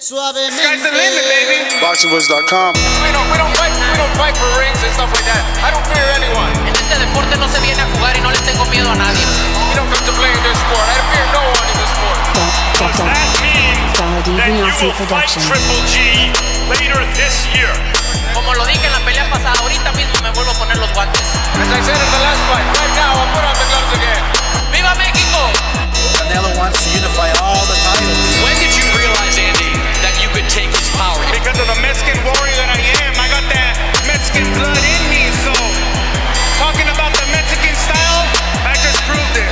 Suavemente. Sky's the limit, baby. BoxingVoice.com. We don't fight for rings and stuff like that. I don't fear anyone. En este deporte no se viene a jugar y no le tengo miedo a nadie. We don't come to play in this sport. I fear no one in this sport. Does that mean that you will fight Triple G later this year? Como lo dije en la pelea pasada, ahorita mismo me vuelvo a poner los guantes. As I said in the last fight, right now I'll put on the gloves again. ¡Viva México! Canelo wants to unify all the titles. When did you realize, Andy, that you could take his power? Because of the Mexican warrior that I am, I got that Mexican blood in me. So, talking about the Mexican style, I just proved it.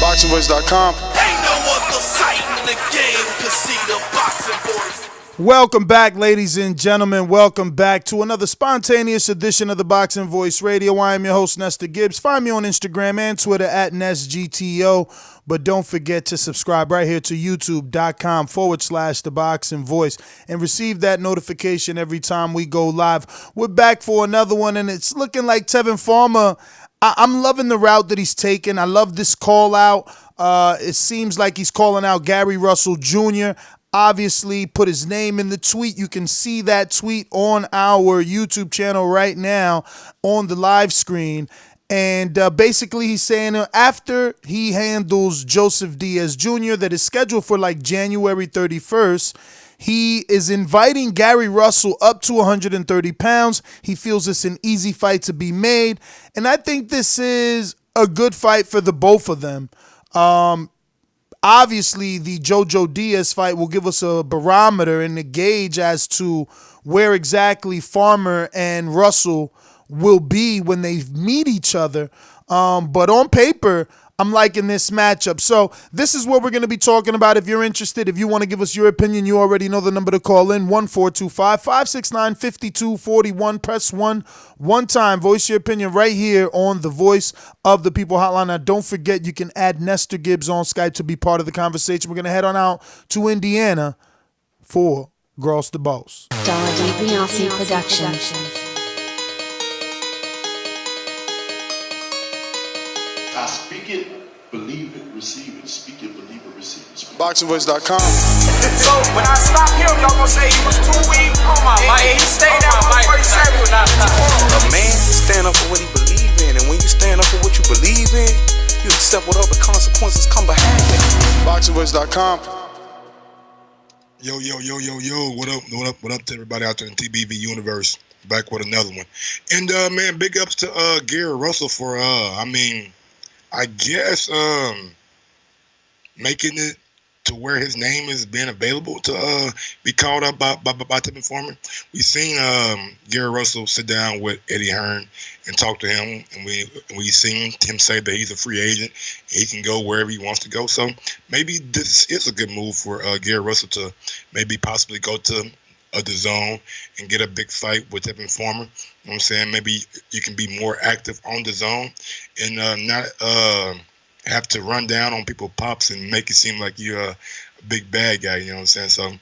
BoxingVoice.com. Ain't no other sight in the game to see the Boxing Voice. Welcome back, ladies and gentlemen. Welcome back to another spontaneous edition of the Boxing Voice Radio. I am your host, Nestor Gibbs. Find me on Instagram and Twitter at NestGTO. But don't forget to subscribe right here to youtube.com/The Boxing Voice and receive that notification every time we go live. We're back for another one, and it's looking like Tevin Farmer. I'm loving the route that he's taken. I love this call out. It seems like he's calling out Gary Russell Jr. Obviously, put his name in the tweet. You can see that tweet on our YouTube channel right now on the live screen. And basically, he's saying after he handles Joseph Diaz Jr., that is scheduled for like January 31st, he is inviting Gary Russell up to 130 pounds. He feels it's an easy fight to be made. And I think this is a good fight for the both of them. Obviously, the Jojo Diaz fight will give us a barometer and a gauge as to where exactly Farmer and Russell will be when they meet each other. But on paper, I'm liking this matchup. So this is what we're going to be talking about. If you're interested, if you want to give us your opinion, you already know the number to call in, 1-425-569-5241. Press 1 time. Voice your opinion right here on the Voice of the People hotline. Now, don't forget, you can add Nestor Gibbs on Skype to be part of the conversation. We're going to head on out to Indiana for Gross the Boss. Diaz Production. I speak it, believe it, receive it. Speak it, believe it, receive it. BoxingVoice.com. So when I stop him, y'all gonna say he was too weak. Oh my mic. He stayed out my 37. A man stand up for what he believe in, and when you stand up for what you believe in, you accept whatever consequences come behind it. BoxingVoice.com. Yo, what up to everybody out there in TBV universe? Back with another one. And man, big ups to Gary Russell for I guess making it to where his name is being available to be called up by Tevin Farmer. We've seen Gary Russell sit down with Eddie Hearn and talk to him, and we've seen him say that he's a free agent. He can go wherever he wants to go. So maybe this is a good move for Gary Russell to maybe possibly go to Dazn and get a big fight with Tevin Farmer. You know what I'm saying? Maybe you can be more active on Dazn and not have to run down on people pops and make it seem like you're a big bad guy. You know what I'm saying? So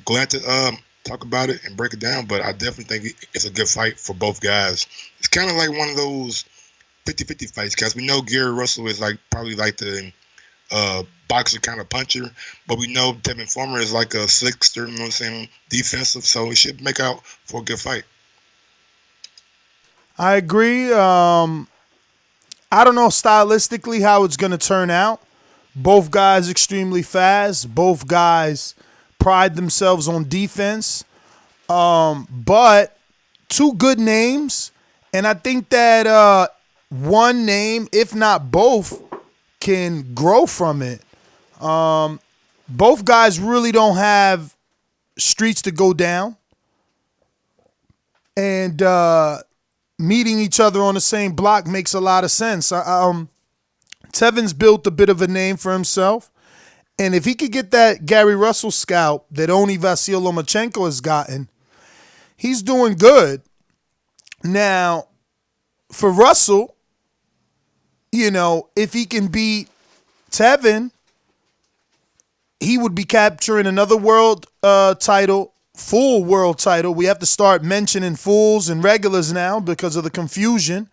glad to talk about it and break it down, but I definitely think it's a good fight for both guys. It's kind of like one of those 50-50 fights, because we know Gary Russell is probably like the boxer kind of puncher, but we know Tevin Farmer is like a slickster, you know what I'm saying, defensive, so it should make out for a good fight. I agree. I don't know stylistically how it's going to turn out. Both guys extremely fast. Both guys pride themselves on defense. But two good names, and I think that one name, if not both, can grow from it. Both guys really don't have streets to go down, and meeting each other on the same block makes a lot of sense. Tevin's built a bit of a name for himself, and if he could get that Gary Russell scalp that only Vasyl Lomachenko has gotten, he's doing good. Now, for Russell, if he can beat Tevin, he would be capturing another world title, full world title. We have to start mentioning fulls and regulars now because of the confusion.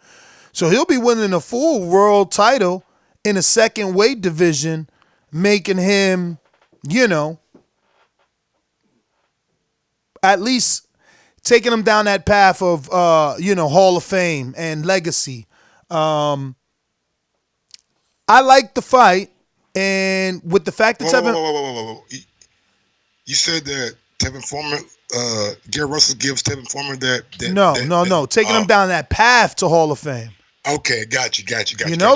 So he'll be winning a full world title in a second weight division, making him, at least taking him down that path of Hall of Fame and legacy. I like the fight, and with the fact that Whoa. You said that Tevin Farmer, Gary Russell gives Tevin Farmer that No. Taking him down that path to Hall of Fame. Okay, got you.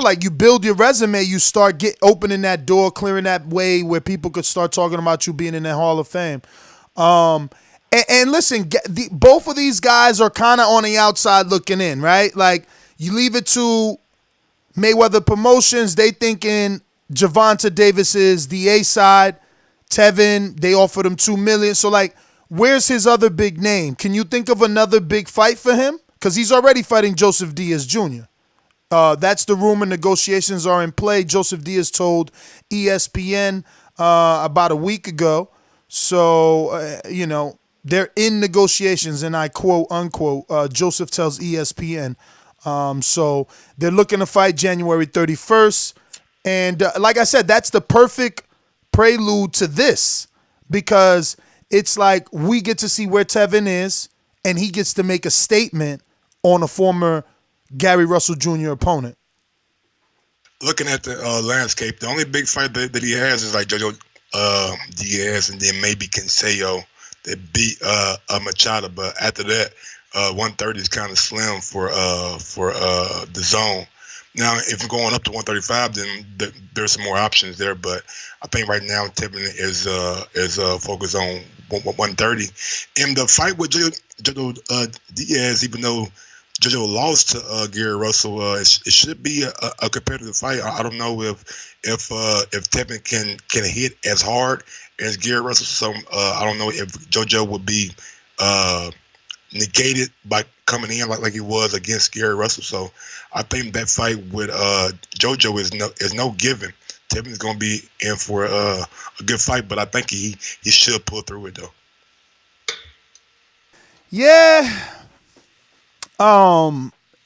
Like you build your resume, you start opening that door, clearing that way where people could start talking about you being in that Hall of Fame. And listen, both of these guys are kind of on the outside looking in, right? Like you leave it to Mayweather Promotions, they thinking Gervonta Davis is the A side. Tevin, they offered him $2 million. So, like, where's his other big name? Can you think of another big fight for him? Because he's already fighting Joseph Diaz Jr. That's the rumor. Negotiations are in play. Joseph Diaz told ESPN about a week ago. So, they're in negotiations, and I quote, unquote, Joseph tells ESPN. So they're looking to fight January 31st. And like I said, that's the perfect prelude to this, because it's like we get to see where Tevin is, and he gets to make a statement on a former Gary Russell Jr. opponent. Looking at the landscape, the only big fight that he has is like Jojo Diaz, and then maybe Canseco that beat Machado. But after that, 130 is kind of slim for the zone. Now, if you're going up to 135, then there's some more options there. But I think right now Tevin is focused on 130. In the fight with Jojo Diaz, even though Jojo lost to Gary Russell, it should be a competitive fight. I don't know if Tevin can hit as hard as Gary Russell. So I don't know if Jojo would be negated by coming in like he was against Gary Russell. So I think that fight with Jojo is no given. Tevin's going to be in for a good fight, but I think he should pull through it though. Yeah.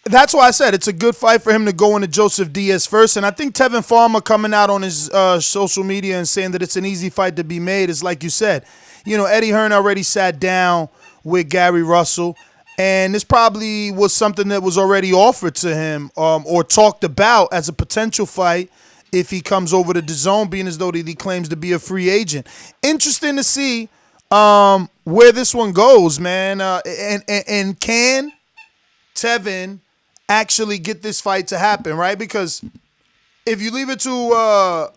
That's why I said it's a good fight for him to go into Joseph Diaz first. And I think Tevin Farmer coming out on his social media and saying that it's an easy fight to be made is like you said. Eddie Hearn already sat down with Gary Russell, and this probably was something that was already offered to him or talked about as a potential fight if he comes over to Dazn, being as though that he claims to be a free agent. Interesting to see where this one goes, man. And can Tevin actually get this fight to happen, right? Because if you leave it to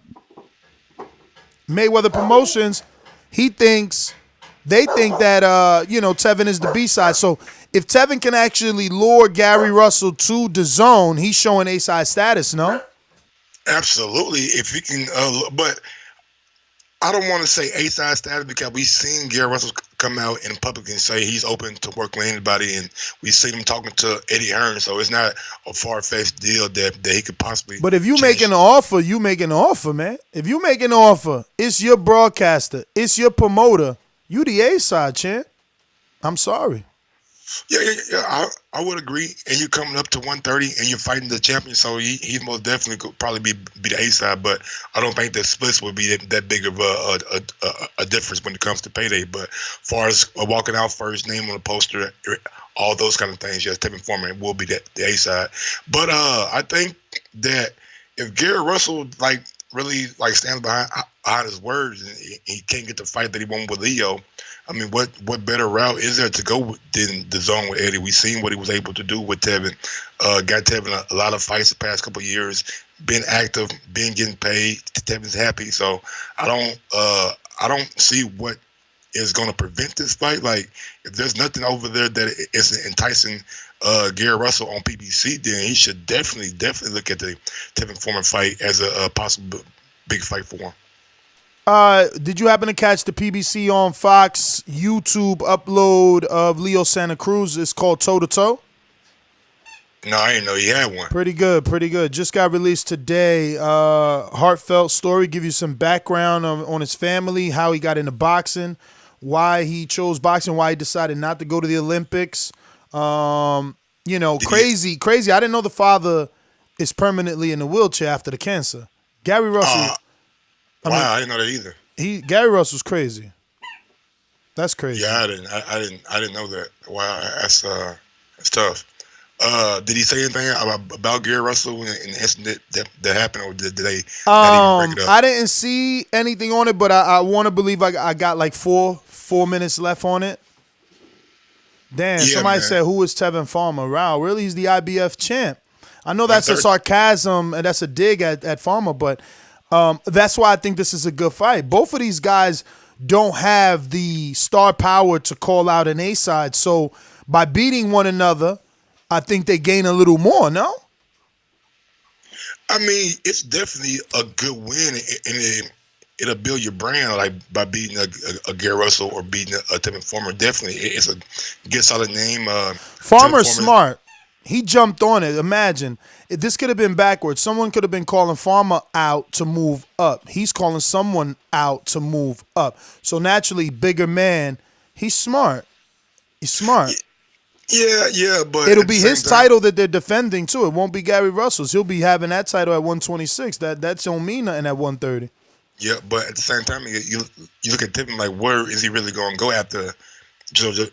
Mayweather Promotions, they think that Tevin is the B-side. So if Tevin can actually lure Gary Russell to Dazn, he's showing A-side status, no? Absolutely. If he can, but I don't want to say A-side status because we've seen Gary Russell come out in public and say he's open to work with anybody, and we've seen him talking to Eddie Hearn, so it's not a far-fetched deal that he could possibly. But if you make an offer, you make an offer, man. If you make an offer, it's your broadcaster, it's your promoter. You the A-side, champ. I'm sorry. Yeah. I would agree. And you coming up to 130 and you're fighting the champion, so he most definitely could probably be the A-side. But I don't think the splits would be that big of a difference when it comes to payday. But as far as walking out first, name on the poster, all those kind of things, yes, Tevin Farmer will be the A-side. But I think that if Gary Russell really stands behind his words and he can't get the fight that he won with Leo, I mean, what better route is there to go than the zone with Eddie? We've seen what he was able to do with Tevin. Got Tevin a lot of fights the past couple of years, been active, been getting paid. Tevin's happy, so I don't see what is going to prevent this fight. Like, if there's nothing over there that is enticing Gary Russell on PBC, then he should definitely look at the Tevin Farmer fight as a possible big fight for him. Did you happen to catch the PBC on Fox YouTube upload of Leo Santa Cruz? It's called Toe to Toe. No, I didn't know he had one. Pretty good. Just got released today. Heartfelt story. Give you some background on his family, how he got into boxing, why he chose boxing, why he decided not to go to the Olympics. Crazy. I didn't know the father is permanently in a wheelchair after the cancer. Gary Russell. I didn't know that either. Gary Russell's crazy. That's crazy. Yeah, I didn't know that. Wow, that's tough. Did he say anything about Gary Russell in the incident that happened, or did they not even break it up? I didn't see anything on it, but I want to believe I got like four minutes left on it. Damn, Yeah, somebody man. said, who is Tevin Farmer? Wow, really? He's the IBF champ. I know that's a sarcasm and that's a dig at Farmer, but that's why I think this is a good fight. Both of these guys don't have the star power to call out an A-side, so by beating one another, I think they gain a little more, no? I mean, it's definitely a good win, and it'll build your brand, like by beating a Gary Russell or beating a Tevin Farmer. Definitely, it's a good solid name. Farmer's smart. He jumped on it. Imagine, this could have been backwards. Someone could have been calling Farmer out to move up. He's calling someone out to move up. So naturally, bigger man, he's smart. He's smart. Yeah, but it'll be his title that they're defending too. It won't be Gary Russell's. He'll be having that title at 126. That don't mean nothing at 130. Yeah, but at the same time, you look at Tevin like, where is he really going to go after Jojo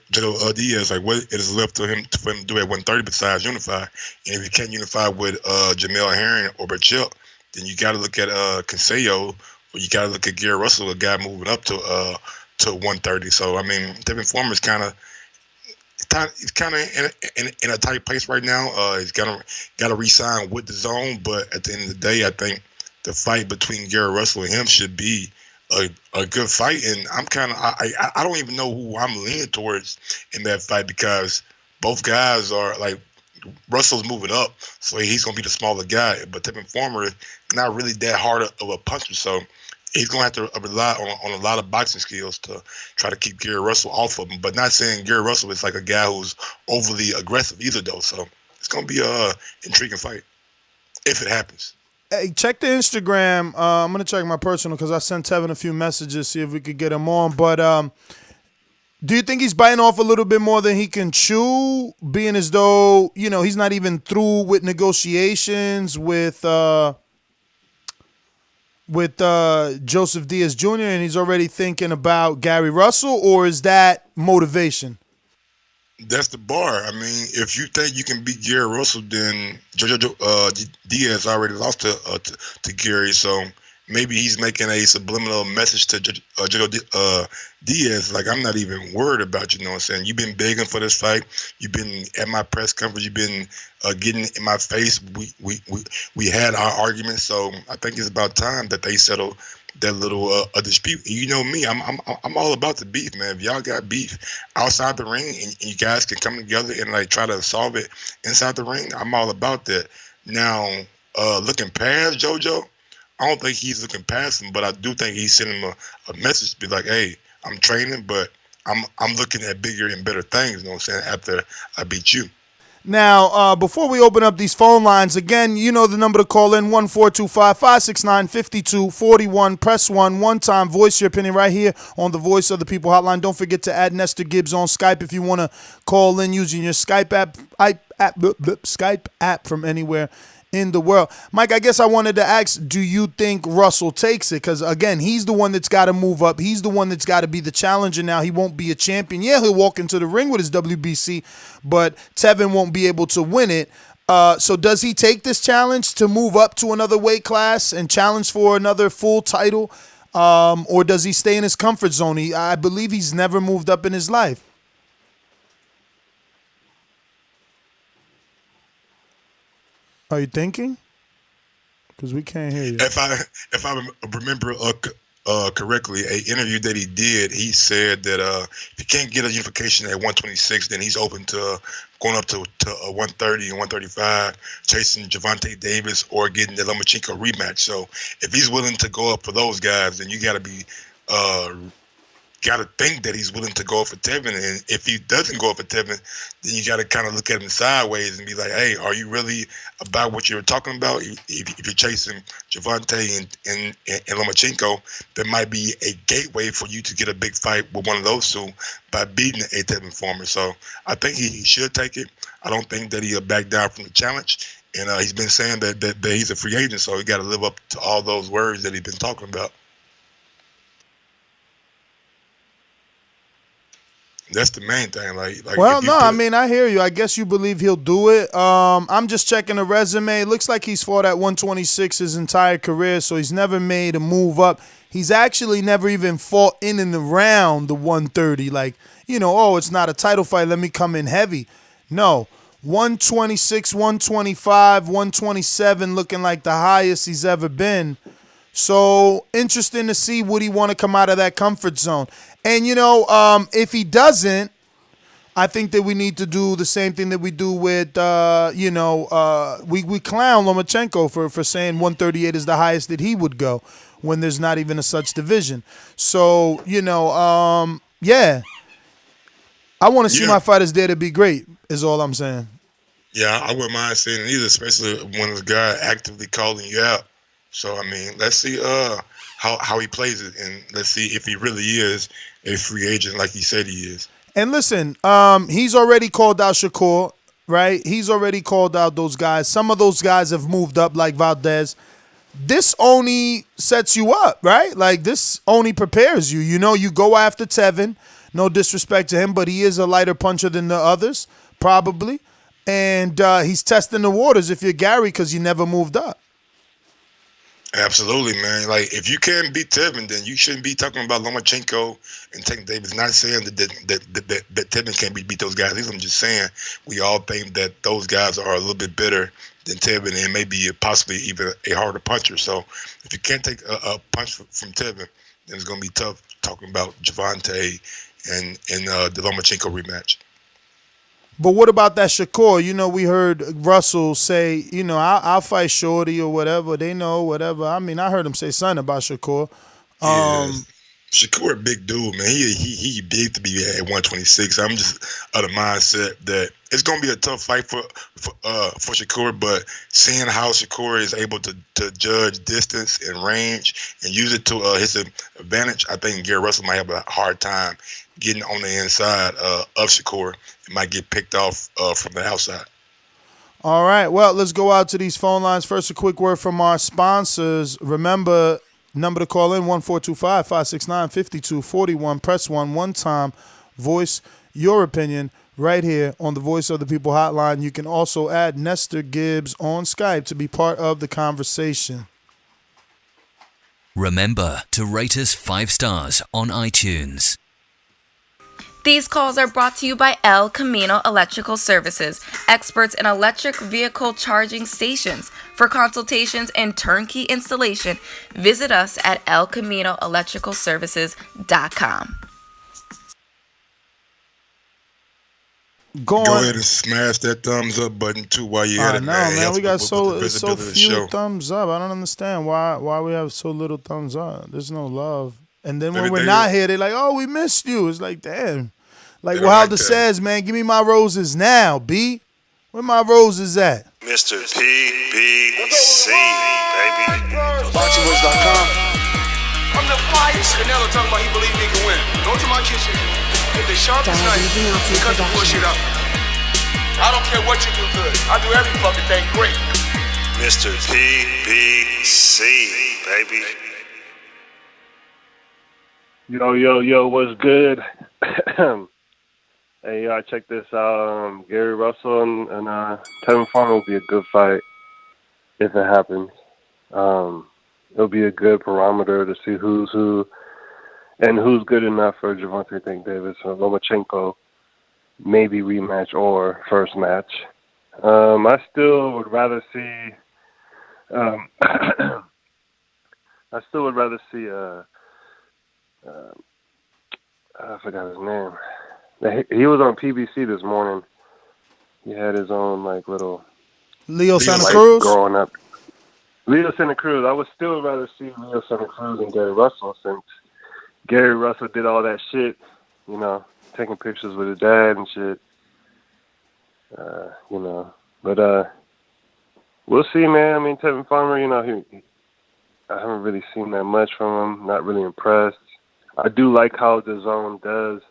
Diaz? Like, what is left for him to do at 130 besides unify? And if you can't unify with Jamel Herring or Burchell, then you got to look at Consejo, or you got to look at Gary Russell, a guy moving up to 130. So I mean, Tevin Farmer is kind of in a tight place right now. He's got to re-sign with the zone, but at the end of the day, I think the fight between Gary Russell and him should be a good fight. And I don't even know who I'm leaning towards in that fight, because both guys are like, Russell's moving up, so he's gonna be the smaller guy, but Tevin Farmer is not really that hard of a puncher, so he's going to have to rely on a lot of boxing skills to try to keep Gary Russell off of him. But not saying Gary Russell is like a guy who's overly aggressive either, though. So it's going to be an intriguing fight if it happens. Hey, check the Instagram. I'm going to check my personal because I sent Tevin a few messages, see if we could get him on. But do you think he's biting off a little bit more than he can chew, being as though, he's not even through with negotiations with Joseph Diaz Jr. and he's already thinking about Gary Russell, or is that motivation? That's the bar. I mean, if you think you can beat Gary Russell, then Jojo Diaz already lost to Gary, so maybe he's making a subliminal message to Jojo Diaz, like, I'm not even worried about you, know what I'm saying? You've been begging for this fight. You've been at my press conference. You've been getting in my face. We had our argument, so I think it's about time that they settle that little dispute. And you know me, I'm all about the beef, man. If y'all got beef outside the ring and you guys can come together and like try to solve it inside the ring, I'm all about that. Now, looking past Jojo, I don't think he's looking past him, but I do think he's sending him a message to be like, hey, I'm training, but I'm looking at bigger and better things, you know what I'm saying, after I beat you. Now, before we open up these phone lines, again, you know the number to call in, 1-425-569-5241. Press 1, one-time, voice your opinion right here on the Voice of the People hotline. Don't forget to add Nestor Gibbs on Skype if you want to call in using your Skype app from anywhere in the world. Mike, I guess I wanted to ask, do you think Russell takes it? Because, again, he's the one that's got to move up. He's the one that's got to be the challenger now. He won't be a champion. Yeah, he'll walk into the ring with his WBC, but Tevin won't be able to win it. So does he take this challenge to move up to another weight class and challenge for another full title? Or does he stay in his comfort zone? I believe he's never moved up in his life. Are you thinking? Because we can't hear you. If I remember correctly, an interview that he did, he said that if he can't get a unification at 126, then he's open to going up to 130 and 135, chasing Gervonta Davis or getting the Lomachenko rematch. So if he's willing to go up for those guys, then you got to be got to think that he's willing to go for Tevin. And if he doesn't go for Tevin, then you got to kind of look at him sideways and be like, hey, are you really about what you're talking about? If you're chasing Gervonta and Lomachenko, there might be a gateway for you to get a big fight with one of those two by beating a Tevin Farmer. So I think he should take it. I don't think that he'll back down from the challenge. And he's been saying that he's a free agent, so he got to live up to all those words that he's been talking about. That's the main thing. Like. Well, no, I mean, I hear you. I guess you believe he'll do it. I'm just checking the resume. It looks like he's fought at 126 his entire career, so he's never made a move up. He's actually never even fought in and around the 130. Like, it's not a title fight. Let me come in heavy. No, 126, 125, 127 looking like the highest he's ever been. So interesting to see would he want to come out of that comfort zone. And, if he doesn't, I think that we need to do the same thing that we do with, we clown Lomachenko for saying 138 is the highest that he would go when there's not even a such division. So, yeah. I want to see my fighters there to be great is all I'm saying. Yeah, I wouldn't mind seeing it either, especially when this guy actively calling you out. So, I mean, let's see how he plays it, and let's see if he really is a free agent like he said he is. And listen, he's already called out Shakur, right? He's already called out those guys. Some of those guys have moved up like Valdez. This only sets you up, right? Like, this only prepares you. You go after Tevin. No disrespect to him, but he is a lighter puncher than the others, probably. And he's testing the waters if you're Gary because you never moved up. Absolutely, man. Like, if you can't beat Tevin, then you shouldn't be talking about Lomachenko and Tank Davis. Not saying that Tevin can't beat those guys. I'm just saying we all think that those guys are a little bit better than Tevin and maybe possibly even a harder puncher. So if you can't take a punch from Tevin, then it's going to be tough talking about Gervonta and the Lomachenko rematch. But what about that Shakur? We heard Russell say, I'll fight Shorty or whatever. They know whatever. I mean, I heard him say something about Shakur. Shakur, a big dude, man. He big to be at 126. I'm just of the mindset that it's gonna be a tough fight for Shakur, but seeing how Shakur is able to judge distance and range and use it to his advantage, I think Gary Russell might have a hard time getting on the inside of Shakur. It might get picked off from the outside. All right. Well, let's go out to these phone lines. First, a quick word from our sponsors. Remember, number to call in, 1-425-569-5241. Press 1 one time. Voice your opinion right here on the Voice of the People hotline. You can also add Nestor Gibbs on Skype to be part of the conversation. Remember to rate us 5 stars on iTunes. These calls are brought to you by El Camino Electrical Services, experts in electric vehicle charging stations. For consultations and turnkey installation, visit us at elcaminoelectricalservices.com. Go ahead and smash that thumbs up button too while you're at it, man. Man, we got so few thumbs up. I don't understand why we have so little thumbs up. There's no love. And then when we're not here, they're like, "Oh, we missed you." It's like, damn. Like Wilder says, man, give me my roses now, B. Where my roses at? Mr. PBC, baby. BoxingVoice.com. I'm the finest. Canelo talking about he believe he can win. Go to my kitchen. Get the sharpest knife and cut the bullshit up. I don't care what you do good. I do every fucking thing great. Mr. PBC, baby. Yo, what's good? Hey, y'all, check this out. Gary Russell and Tevin Farmer will be a good fight if it happens. It'll be a good parameter to see who's who and who's good enough for Gervonta Tank Davis or Lomachenko, maybe rematch or first match. I still would rather see. I forgot his name. He was on PBC this morning. He had his own little Leo Santa Cruz growing up. Leo Santa Cruz. I would still rather see Leo Santa Cruz than Gary Russell, since Gary Russell did all that shit, taking pictures with his dad and shit. But we'll see, man. I mean, Tevin Farmer, I haven't really seen that much from him. Not really impressed. I do like how Dazn does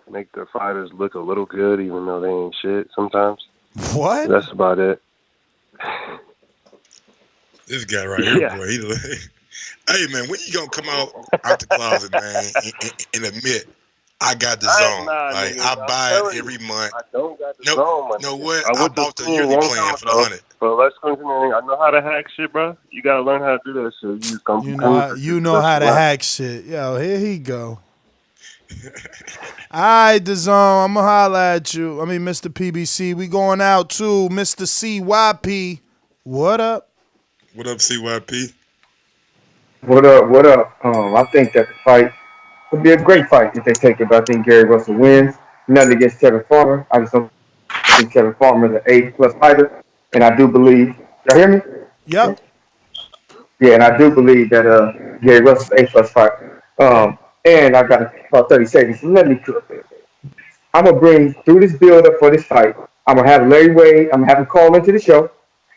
make their fighters look a little good, even though they ain't shit sometimes. What? That's about it. This guy right here, boy. Hey, man, when you gonna come out the closet, man, and admit I got the zone. Like nigga, I buy it every month. I don't got the zone, man. You know what? I I went to bought the school yearly a long plan time for the ago, 100. but let's continue. I know how to hack shit, bro. You gotta learn how to do that shit. You just gonna You know how to hack shit. Yo, here he go. All right, Dazn, I'm going to holla at you. I mean, Mr. PBC. We going out to Mr. CYP. What up? What up, CYP? What up? What up? I think that the fight would be a great fight if they take it, but I think Gary Russell wins. Nothing against Tevin Farmer. I just don't think Tevin Farmer is an A+ fighter. And I do believe, y'all hear me? Yep. Yeah, and I do believe that Gary Russell's A+ fighter. And I got about 30 seconds. So let me cook. I'm going to bring through this build up for this fight. I'm going to have Larry Wade. I'm going to have him call into the show.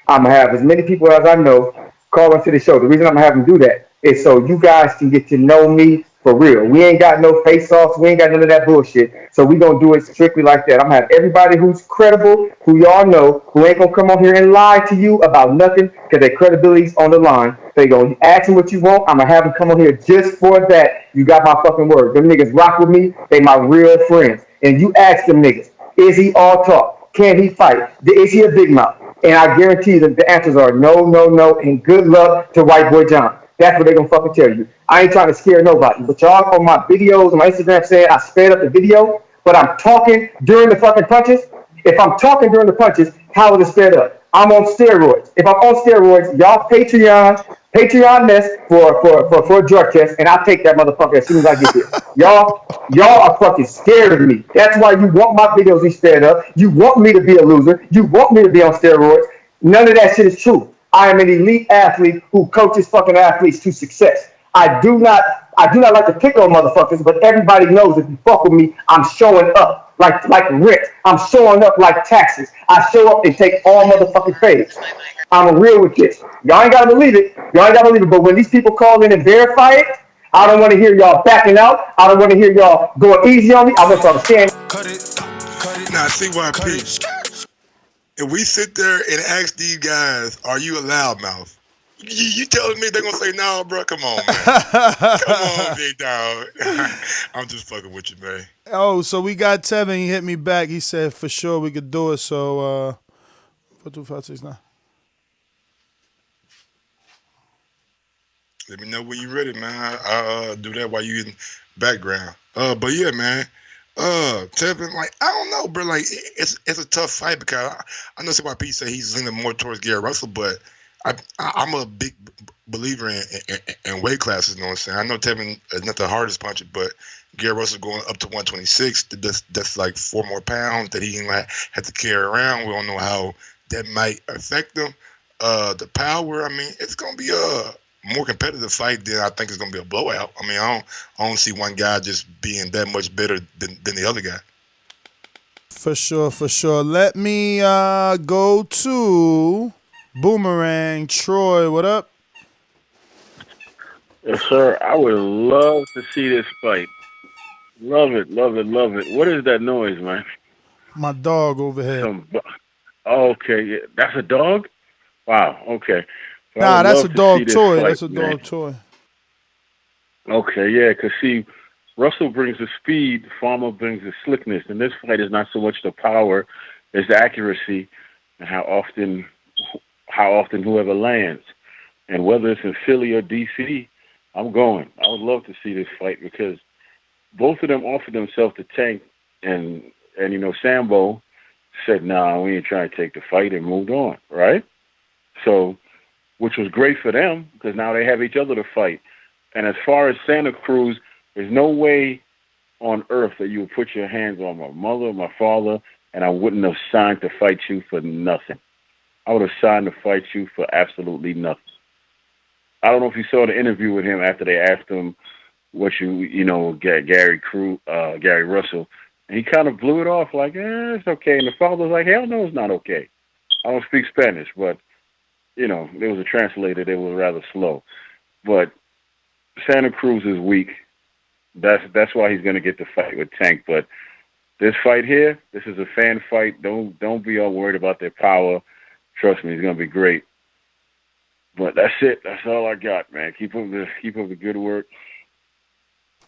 I'm going to have as many people as I know call into the show. The reason I'm going to have him do that is so you guys can get to know me for real. We ain't got no face-offs. We ain't got none of that bullshit. So we going to do it strictly like that. I'm going to have everybody who's credible, who y'all know, who ain't going to come on here and lie to you about nothing because their credibility's on the line. They going to ask them what you want. I'm going to have them come on here just for that. You got my fucking word. Them niggas rock with me. They my real friends. And you ask them niggas, is he all talk? Can he fight? Is he a big mouth? And I guarantee that the answers are no, no, no, and good luck to White Boy John. That's what they're going to fucking tell you. I ain't trying to scare nobody. But y'all on my videos, on my Instagram saying I sped up the video, but I'm talking during the fucking punches. If I'm talking during the punches, how is it sped up? I'm on steroids. If I'm on steroids, y'all Patreon this for a drug test, and I'll take that motherfucker as soon as I get there. Y'all are fucking scared of me. That's why you want my videos to be sped up. You want me to be a loser. You want me to be on steroids. None of that shit is true. I am an elite athlete who coaches fucking athletes to success. I do not like to pick on motherfuckers, but everybody knows if you fuck with me, I'm showing up. Like rent. I'm showing up like taxes. I show up and take all motherfucking fades. I'm real with this. Y'all ain't gotta believe it. But when these people call in and verify it, I don't want to hear y'all backing out. I don't want to hear y'all going easy on me. I want y'all to stand. Now, CYP. If we sit there and ask these guys, are you a loudmouth? You telling me they're going to say, no, bro, come on, man. Come on, big dog. I'm just fucking with you, man. Oh, so we got Tevin. He hit me back. He said, for sure we could do it. So, 42569. Let me know when you're ready, man. I'll do that while you in background. But yeah, man. Tevin, like, I don't know, bro. Like, it's a tough fight because I know CYP say he's leaning more towards Gary Russell, but I'm a big believer in weight classes. You know what I'm saying? I know Tevin is not the hardest puncher, but Gary Russell going up to 126. That's like 4 more pounds that he can like have to carry around. We don't know how that might affect him. The power. I mean, it's gonna be a more competitive fight than I think it's gonna be a blowout. I mean, I don't see one guy just being that much better than the other guy. For sure. Let me go to Boomerang. Troy, what up? Yes, sir. I would love to see this fight. Love it. What is that noise, man? My dog over here. Okay, yeah. That's a dog? Wow, okay. So nah, that's a dog toy. That's a dog toy. Okay, yeah, because see, Russell brings the speed, Farmer brings the slickness. And this fight is not so much the power, it's the accuracy and how often whoever lands. And whether it's in Philly or DC, I'm going. I would love to see this fight because both of them offered themselves to Tank and you know, Sambo said, nah, we ain't trying to take the fight and moved on, right? So, which was great for them because now they have each other to fight. And as far as Santa Cruz, there's no way on earth that you would put your hands on my mother, my father, and I wouldn't have signed to fight you for nothing. I would have signed to fight you for absolutely nothing. I don't know if you saw the interview with him after they asked him what you know, Gary Russell, and he kind of blew it off like, it's okay. And the father was like, hell no, it's not okay. I don't speak Spanish, but, you know, there was a translator that was rather slow. But Santa Cruz is weak. That's why he's going to get the fight with Tank. But this fight here, this is a fan fight. Don't be all worried about their power. Trust me, it's going to be great. But that's it. That's all I got, man. Keep up the good work.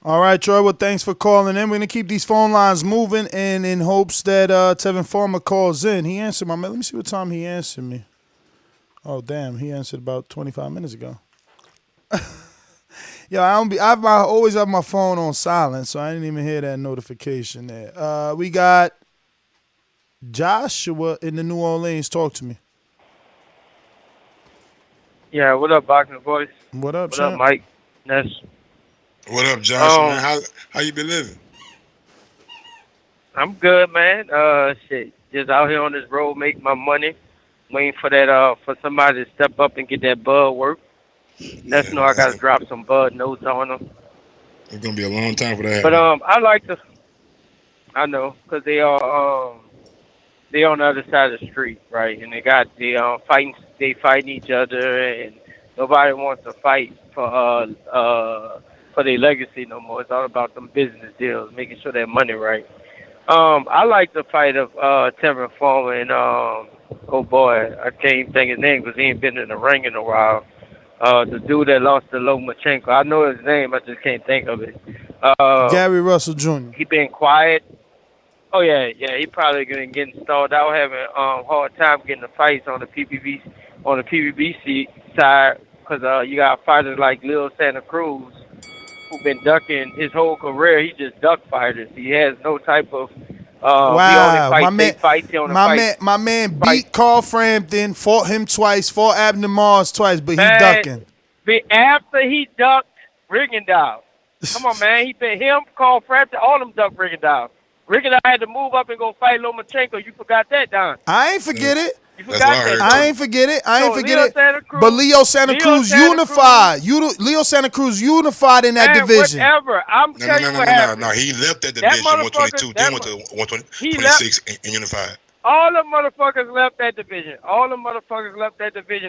All right, Troy. Well, thanks for calling in. We're gonna keep these phone lines moving, and in hopes that Tevin Farmer calls in. He answered my man. Let me see what time he answered me. Oh, damn, he answered about 25 minutes ago. Yo, I always have my phone on silent, so I didn't even hear that notification there. We got Joshua in the New Orleans. Talk to me. Yeah, what up, Boxing Voice? What up, What champ? up, Mike? Ness. What up, Josh? Man, how you been living? I'm good, man. Shit, just out here on this road making my money, waiting for that for somebody to step up and get that bud work. Let's know I got to drop some bud notes on them. It's gonna be a long time for that. But I like to. I know, cause they are they on the other side of the street, right? And they fighting each other, and nobody wants to fight for their legacy no more. It's all about them business deals, making sure that money right. I like the fight of Tevin Farmer and oh boy, I can't even think his name because he ain't been in the ring in a while. The dude that lost to Lomachenko, I know his name, I just can't think of it. Gary Russell Jr. He been quiet. Oh yeah, he probably gonna get installed. I was having hard time getting the fights on the PBC side because you got fighters like Lil Santa Cruz who been ducking his whole career. He just duck fighters. He has no type of wow, my man beat Carl Frampton, fought him twice, fought Abner Mars twice, but he ducking. After he ducked Rigondeaux. Come on, man. He been him, Carl Frampton, all them duck Rigondeaux. Rigondeaux had to move up and go fight Lomachenko. You forgot that, Don. I ain't forget it. You forgot that. I ain't forget it. But Leo Santa Cruz unified. Leo Santa Cruz unified in that division. Whatever. I'm telling you what happened. No. He left that division 122, then went to 126 and unified. All the motherfuckers left that division.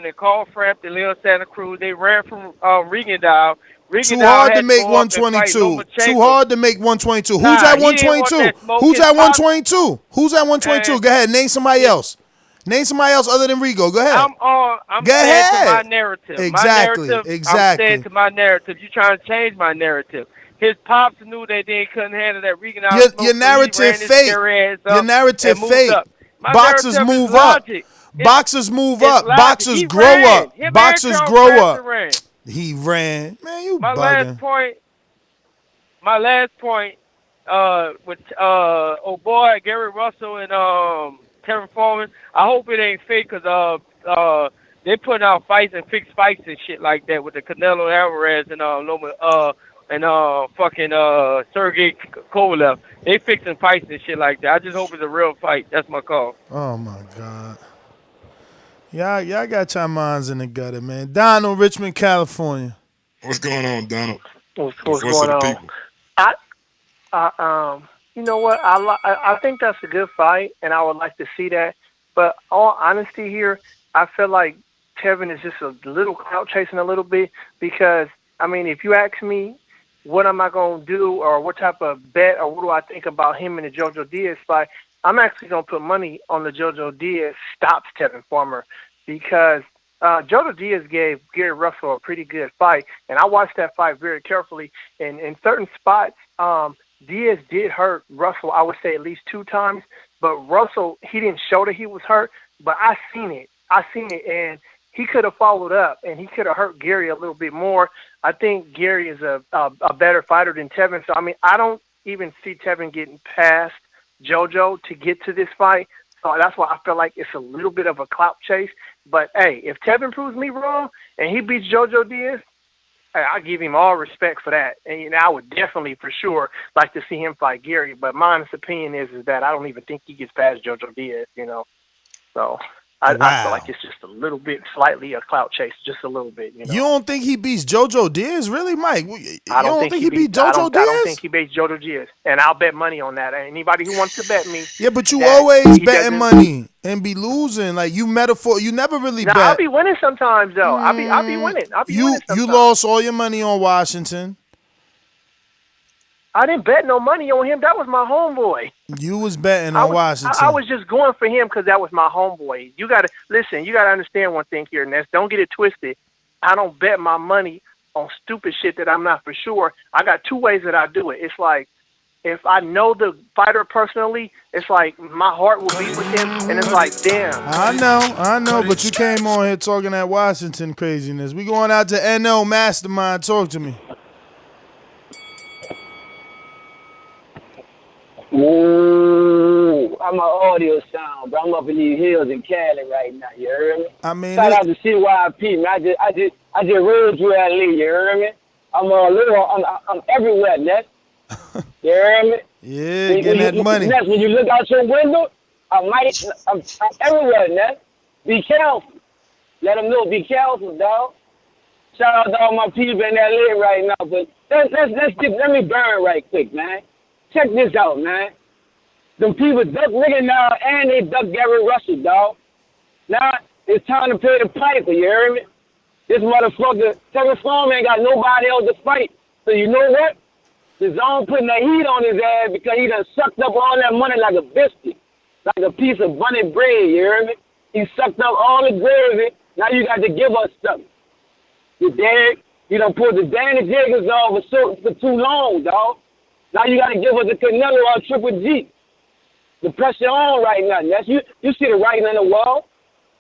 And Carl Frampton, Leo Santa Cruz, they ran from Rigondeaux. Too hard to make 122. Too hard to make 122. Who's at 122? Who's at 122? Who's at 122? Go ahead. Name somebody else. Name somebody else other than Rigo. Go ahead. I'm saying to my narrative. Exactly. I'm saying to my narrative. You trying to change my narrative. His pops knew that they couldn't handle that Rigondeaux. Your narrative fake. Your narrative fake. Boxers move up. Boxers move up. Boxers grow up. Boxers grow up. He ran. Man, you bugging. My last point with oh boy, Gary Russell and Tevin Farmer, I hope it ain't fake because they putting out fights and fixed fights and shit like that with the Canelo Alvarez and Sergey Kovalev. They fixing fights and shit like that. I just hope it's a real fight. That's my call. Oh my God. Y'all got your minds in the gutter, man. Donald, Richmond, California. What's going on, Donald? What's going on? You know what? I think that's a good fight, and I would like to see that. But all honesty here, I feel like Tevin is just a little clout chasing a little bit because, I mean, if you ask me what am I going to do or what type of bet or what do I think about him in the Jojo Diaz fight, I'm actually going to put money on the Jojo Diaz stops Tevin Farmer because Jojo Diaz gave Gary Russell a pretty good fight, and I watched that fight very carefully. And in certain spots, Diaz did hurt Russell, I would say at least 2 times, but Russell, he didn't show that he was hurt, but I seen it, and he could have followed up, and he could have hurt Gary a little bit more. I think Gary is a better fighter than Tevin, so, I mean, I don't even see Tevin getting past Jojo to get to this fight. So that's why I feel like it's a little bit of a clout chase. But, hey, if Tevin proves me wrong and he beats Jojo Diaz, hey, I give him all respect for that. And you know, I would definitely, for sure, like to see him fight Gary. But my honest opinion is that I don't even think he gets past Jojo Diaz, you know. So I feel like it's just a little bit, slightly a clout chase, just a little bit. You know? You don't think he beats Jojo Diaz, really, Mike? I don't think he beats Jojo Diaz. I don't think he beats Jojo Diaz, and I'll bet money on that. Anybody who wants to bet me, yeah, but you always betting money and be losing. Like you never really bet. I'll be winning sometimes, though. I'll be winning. Winning sometimes. You lost all your money on Washington. I didn't bet no money on him. That was my homeboy. You was betting on Washington. I was just going for him because that was my homeboy. You got to listen. You got to understand one thing here, Ness. Don't get it twisted. I don't bet my money on stupid shit that I'm not for sure, I got two ways that I do it. It's like, if I know the fighter personally, it's like my heart will beat with him, and it's like, damn. I know, but you came on here talking that Washington craziness. We going out to NO Mastermind. Talk to me. Ooh, I'm an audio sound, but I'm up in these hills in Cali right now. You heard me? I mean, shout out to CYP, man. I just rode through LA. You heard me? I'm everywhere, Ness. You heard me? Yeah, getting that money. Ness, when you look out your window, I'm everywhere, Ness. Be careful. Let them know. Be careful, dog. Shout out to all my people in LA right now, but let me burn right quick, man. Check this out, man. Them people duck nigga now, and they duck Gary Russell, dog. Now it's time to pay the piper, you heard me? This motherfucker, Tevin Farmer ain't got nobody else to fight. So you know what? The zone putting the heat on his ass because he done sucked up all that money like a biscuit, like a piece of bunny bread, you heard me? He sucked up all the gravy. Now you got to give us something. You dig? You done pulled the Danny Jagers off for too long, dog. Now you got to give us a Canelo or a Triple G. The pressure on right now. That's you see the writing on the wall.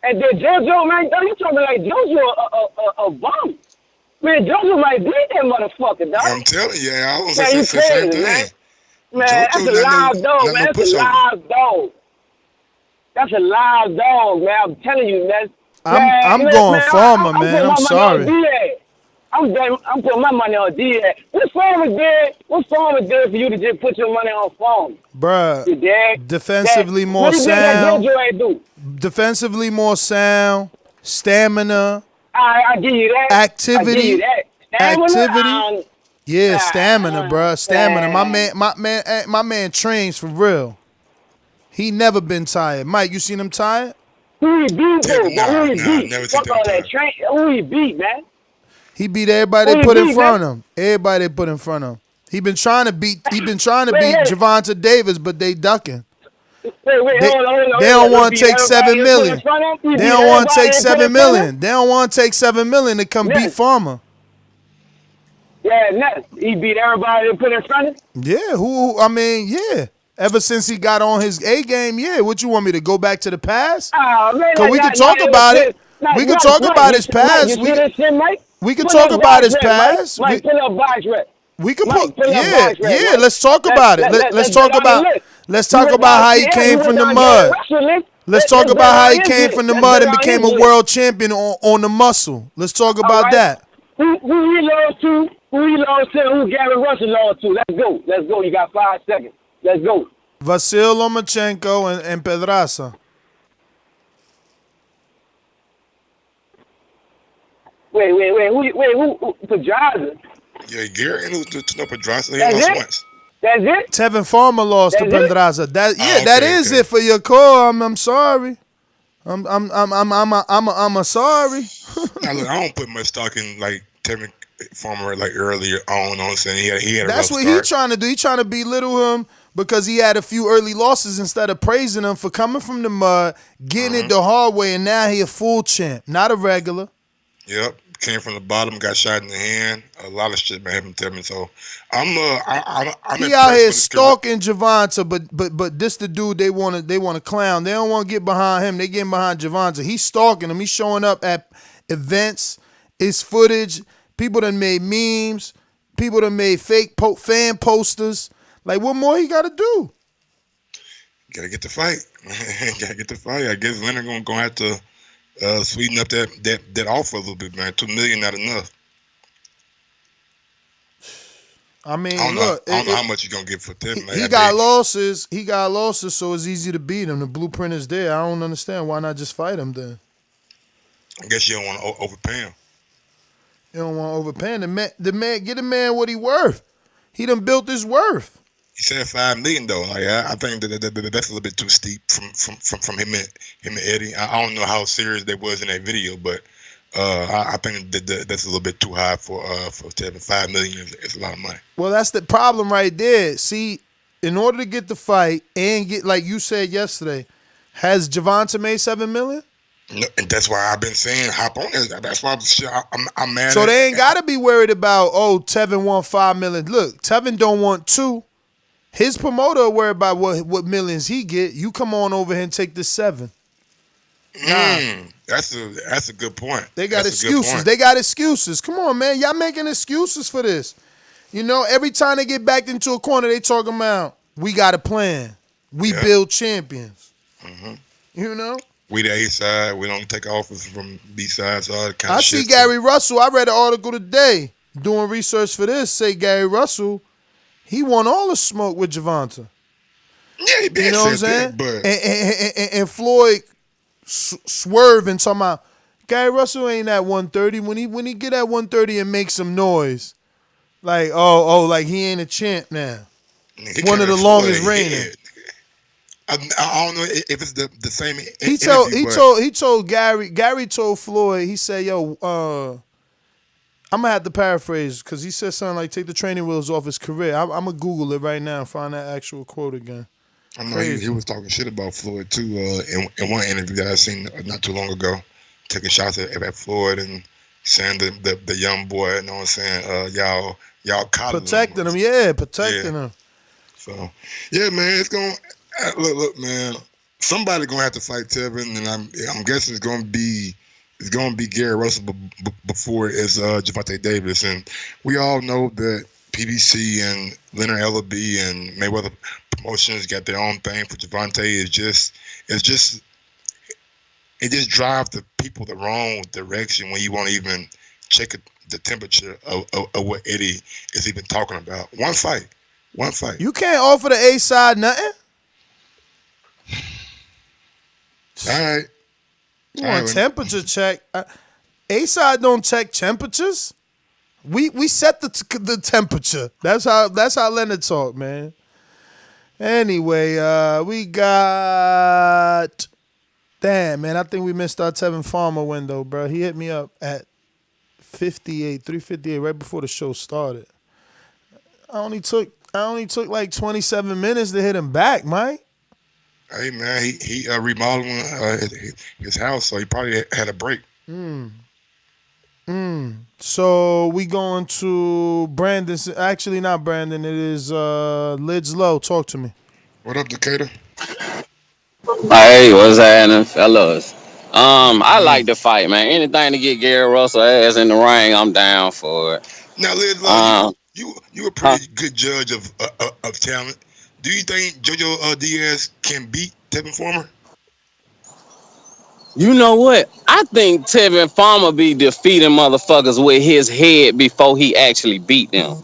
And then Jojo, man, you talking like Jojo a bum. Man, Jojo might beat that motherfucker, dog. I'm telling you, I was saying the same thing. Man, that's a live dog, man. That's a live dog. That's a live dog, man. I'm telling you, man. I'm going Farmer, man. I'm sorry. I'm putting my money on Diaz. What Farmer did for you to just put your money on Farmer? Bruh, defensively more sound. Defensively more sound, stamina. I give you that. Activity. I give you that. Activity. Yeah, stamina, bruh. Stamina. My man trains for real. He never been tired. Mike, you seen him tired? Who he beat, though? Who he beat? Fuck all that train. Who he beat, man? He beat everybody they put in front of him. Everybody they put in front of him. He been trying to beat Gervonta Davis, but they ducking. Hold on. They don't want to take $7 million. They don't want to take $7 million. They don't want to take $7 million to come beat Farmer. Yeah, Ness. He beat everybody they put in front of him? Yeah. Ever since he got on his A game, yeah. What you want me to go back to the past? Because we can talk about it. We can talk about his past. We can talk about his past. Mike, pull up box rep. We can put, yeah. Let's talk about it. Let's talk about how he came from the mud. Let's talk about how he came from the mud and became a world champion on the muscle. Let's talk about that. Who he lost to? Who Gary Russell lost to? Let's go. You got 5 seconds. Let's go. Vasil Lomachenko and Pedraza. Wait. Who? Pedraza? Yeah, Gary who took up Pedraza. He lost once. That's it? Tevin Farmer lost to Pedraza. That is it for your call. I'm sorry. I'm sorry. Now look, I don't put much stock in like Tevin Farmer like earlier on. I'm saying he had a That's rough what start. he's trying to do. He's trying to belittle him because he had a few early losses instead of praising him for coming from the mud, getting it the hard way, and now he a full champ, not a regular. Yep. Came from the bottom, got shot in the hand. A lot of shit been happening to him. So I'm he out here stalking Gervonta, but this the dude they want to clown. They don't want to get behind him. They getting behind Gervonta. He's stalking him. He's showing up at events. It's footage. People done made memes. People done made fake fan posters. Like, what more he got to do? Gotta get the fight. I guess Leonard gonna have to sweeten up that offer a little bit, man. $2 million not enough. I mean, I don't know how much you gonna get for them. He got losses. He got losses, so it's easy to beat him. The blueprint is there. I don't understand why not just fight him then. I guess you don't want to overpay him. You don't want to overpay him. The man, get a man what he worth. He done built his worth. He said $5 million though. Like I think that's a little bit too steep from him and Eddie. I don't know how serious they was in that video, but I think that's a little bit too high for Tevin. $5 million is a lot of money. Well, that's the problem right there. See, in order to get the fight and get, like you said yesterday, has Gervonta made $7 million? No, and that's why I've been saying hop on it. That's why I'm mad. So they ain't got to be worried about, Tevin want $5 million. Look, Tevin don't want 2. His promoter worried about what millions he get. You come on over here and take the 7. That's a good point. They got excuses. They got excuses. Come on, man. Y'all making excuses for this. You know, every time they get backed into a corner, they talking about, we got a plan. We build champions. Mm-hmm. You know? We the A side. We don't take offers from B sides. All that kind of shit. I see Gary Russell. I read an article today doing research for this. Say Gary Russell, he won all the smoke with Gervonta. Yeah, he been. You know what I'm saying? But and Floyd swerving talking about Gary Russell ain't at 130. When he get at 130 and make some noise, like like he ain't a champ now. One of the longest reigning. I don't know if it's the same. He told Gary told Floyd, he said, yo, I'm gonna have to paraphrase because he said something like take the training wheels off his career. I'm gonna Google it right now and find that actual quote again. I know he was talking shit about Floyd too in one interview that I seen not too long ago, taking shots at Floyd and saying the young boy, you know what I'm saying, y'all protecting him, protecting him. So yeah, man, it's gonna look, man. Somebody gonna have to fight Tevin, and I'm guessing it's gonna be Gary Russell before it's Gervonta Davis, and we all know that PBC and Leonard Ellaby and Mayweather Promotions got their own thing for Gervonta. It just drives the people the wrong direction when you won't even check the temperature of what Eddie is even talking about. One fight. You can't offer the A side nothing. All right. You want temperature check? A side don't check temperatures. We set the temperature. That's how Leonard talk, man. Anyway, we got. Damn, man, I think we missed our Tevin Farmer window, bro. He hit me up at 3:58, right before the show started. I only took like 27 minutes to hit him back, Mike. Hey man, he remodeling his house, so he probably had a break. So we going to Brandon. Actually, not Brandon. It is Lids Low. Talk to me. What up, Decatur? Hey, what's happening, fellas? I like the fight, man. Anything to get Gary Russell ass in the ring, I'm down for it. Now, Liz, you a pretty good judge of talent. Do you think Jojo Diaz can beat Tevin Farmer? You know what? I think Tevin Farmer be defeating motherfuckers with his head before he actually beat them.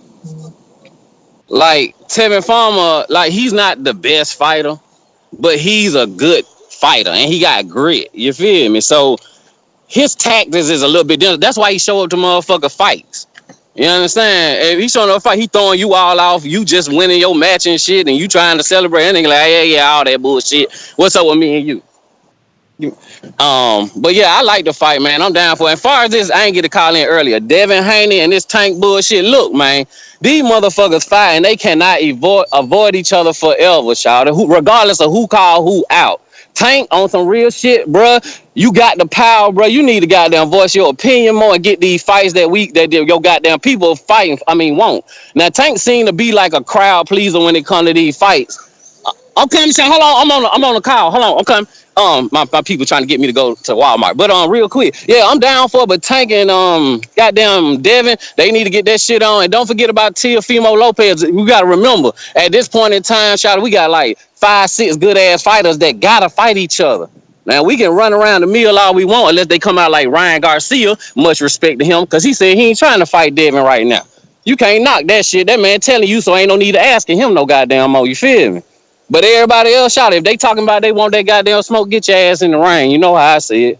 Like, Tevin Farmer, like, he's not the best fighter, but he's a good fighter, and he got grit. You feel me? So, his tactics is a little bit different. That's why he show up to motherfucker fights. You understand? If he showing up a fight, he throwing you all off. You just winning your match and shit, and you trying to celebrate. And they like, yeah, all that bullshit. What's up with me and you? But yeah, I like the fight, man. I'm down for it. As far as this, I ain't get to call in earlier. Devin Haney and this Tank bullshit. Look, man, these motherfuckers fight and they cannot avoid each other forever, shout out. Regardless of who call who out. Tank on some real shit, bruh. You got the power, bruh. You need to goddamn voice your opinion more and get these fights that your goddamn people fighting. Won't. Now Tank seem to be like a crowd pleaser when it comes to these fights. I'm coming, hold on. I'm on the call. Hold on, I'm coming. My people trying to get me to go to Walmart. But real quick, yeah, I'm down for it. But Tank and goddamn Devin, they need to get that shit on. And don't forget about Teofimo Lopez. We gotta remember, at this point in time, shout out, we got like 5-6 good ass fighters that gotta fight each other. Now we can run around the mill all we want unless they come out like Ryan Garcia. Much respect to him, because he said he ain't trying to fight Devin right now. You can't knock that shit. That man telling you, so ain't no need to asking him no goddamn more. You feel me? But everybody else, shout, if they talking about they want that goddamn smoke, get your ass in the ring. You know how I see it.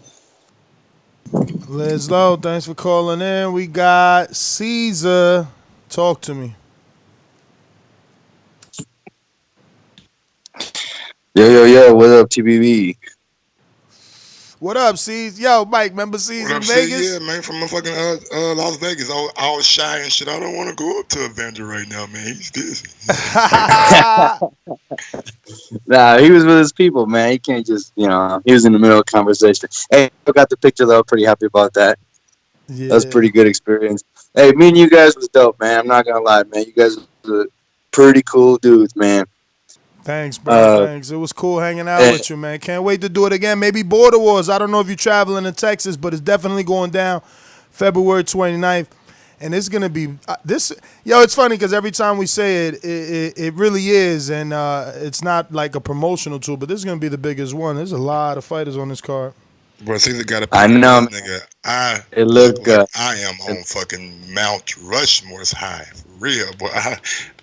Liz Low, thanks for calling in. We got Caesar. Talk to me. Yo. What up, TBV? What up, C's? Yo, Mike, remember C's What in up, C? Vegas? Yeah, man, from motherfucking Las Vegas. I was shy and shit. I don't want to go up to Evander right now, man. He's busy. Nah, he was with his people, man. He can't just, he was in the middle of conversation. Hey, I got the picture though. Pretty happy about that. Yeah. That was a pretty good experience. Hey, me and you guys was dope, man. I'm not gonna lie, man. You guys were pretty cool dudes, man. Thanks, bro. Thanks. It was cool hanging out with you, man. Can't wait to do it again. Maybe Border Wars. I don't know if you're traveling to Texas, but it's definitely going down February 29th. And it's going to be it's funny because every time we say it, it really is. And it's not like a promotional tool, but this is going to be the biggest one. There's a lot of fighters on this card. Bro, Caesar got a I know, nigga. I it look looked like good. I am on fucking Mount Rushmore's high. For real, boy.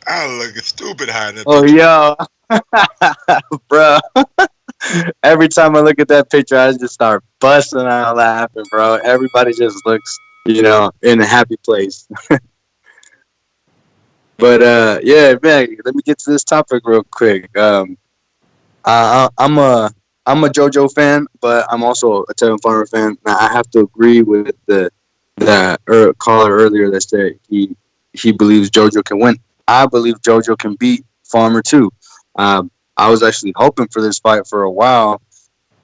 I look stupid high in that picture. Yo. Bro. Every time I look at that picture, I just start busting out laughing, bro. Everybody just looks, in a happy place. But yeah, man, let me get to this topic real quick. I'm a Jojo fan, but I'm also a Tevin Farmer fan. Now, I have to agree with the caller earlier that said he believes Jojo can win. I believe Jojo can beat Farmer too. I was actually hoping for this fight for a while,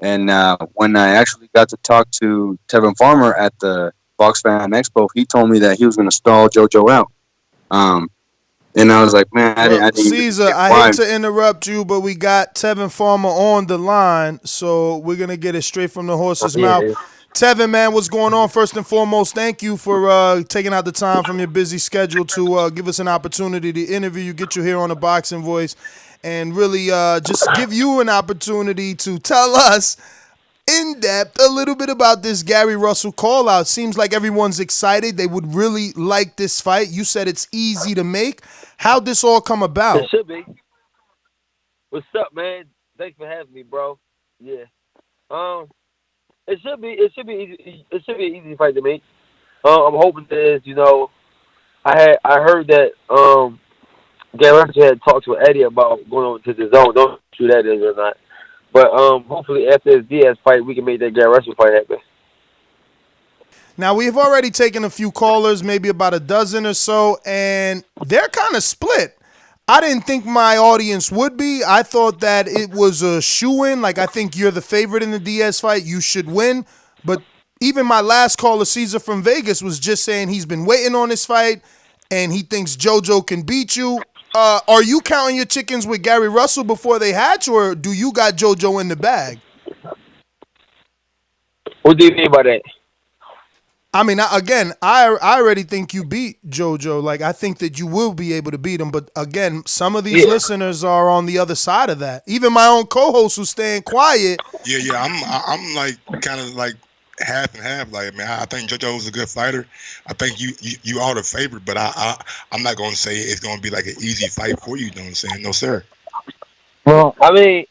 and when I actually got to talk to Tevin Farmer at the Box Fan Expo, he told me that he was going to stall Jojo out. And I was like, man, I didn't Caesar, I hate to interrupt you, but we got Tevin Farmer on the line, so we're going to get it straight from the horse's mouth. Tevin, man, what's going on? First and foremost, thank you for taking out the time from your busy schedule to give us an opportunity to interview you, get you here on the Boxing Voice, and really just give you an opportunity to tell us in depth a little bit about this Gary Russell call out. Seems like everyone's excited. They would really like this fight. You said it's easy to make. How'd this all come about? It should be. What's up, man? Thanks for having me, bro. Yeah. It should be easy. It should be an easy fight to make. I'm hoping that I heard that Gary Russell had talked to Eddie about going over to the zone. Don't know who that is or not. But hopefully after this Diaz fight, we can make that Gary Russell fight happen. Now, we've already taken a few callers, maybe about a dozen or so, and they're kind of split. I didn't think my audience would be. I thought that it was a shoo-in. Like, I think you're the favorite in the Diaz fight. You should win. But even my last caller, Caesar from Vegas, was just saying he's been waiting on this fight, and he thinks Jojo can beat you. Are you counting your chickens with Gary Russell before they hatch, or do you got Jojo in the bag? What do you mean by that? I mean, again, I already think you beat Jojo. Like, I think that you will be able to beat him. But, again, some of these listeners are on the other side of that. Even my own co-host who's staying quiet. Yeah, I'm like kind of like half and half. Like, man, I think JoJo's a good fighter. I think you are the favorite, but I'm not going to say it's going to be like an easy fight for you. You know what I'm saying? No, sir. Well, I mean,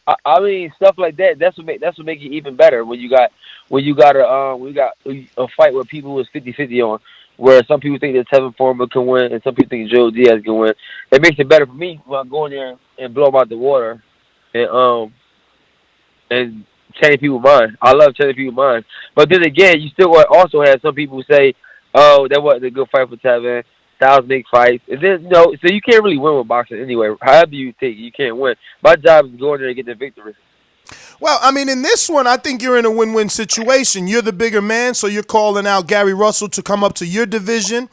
stuff like that. That's what make it even better when you got a fight where people was 50-50 on, where some people think that Tevin Farmer can win and some people think Joe Diaz can win. It makes it better for me when I go in there and blow them out the water, and change people's mind. I love changing people's minds, but then again, you still also have some people who say, "Oh, that wasn't a good fight for Tevin. Styles make fights," and then so you can't really win with boxing anyway. However you take, you can't win. My job is to go in there and get the victory. Well, I mean, in this one, I think you're in a win-win situation. You're the bigger man, so you're calling out Gary Russell to come up to your division.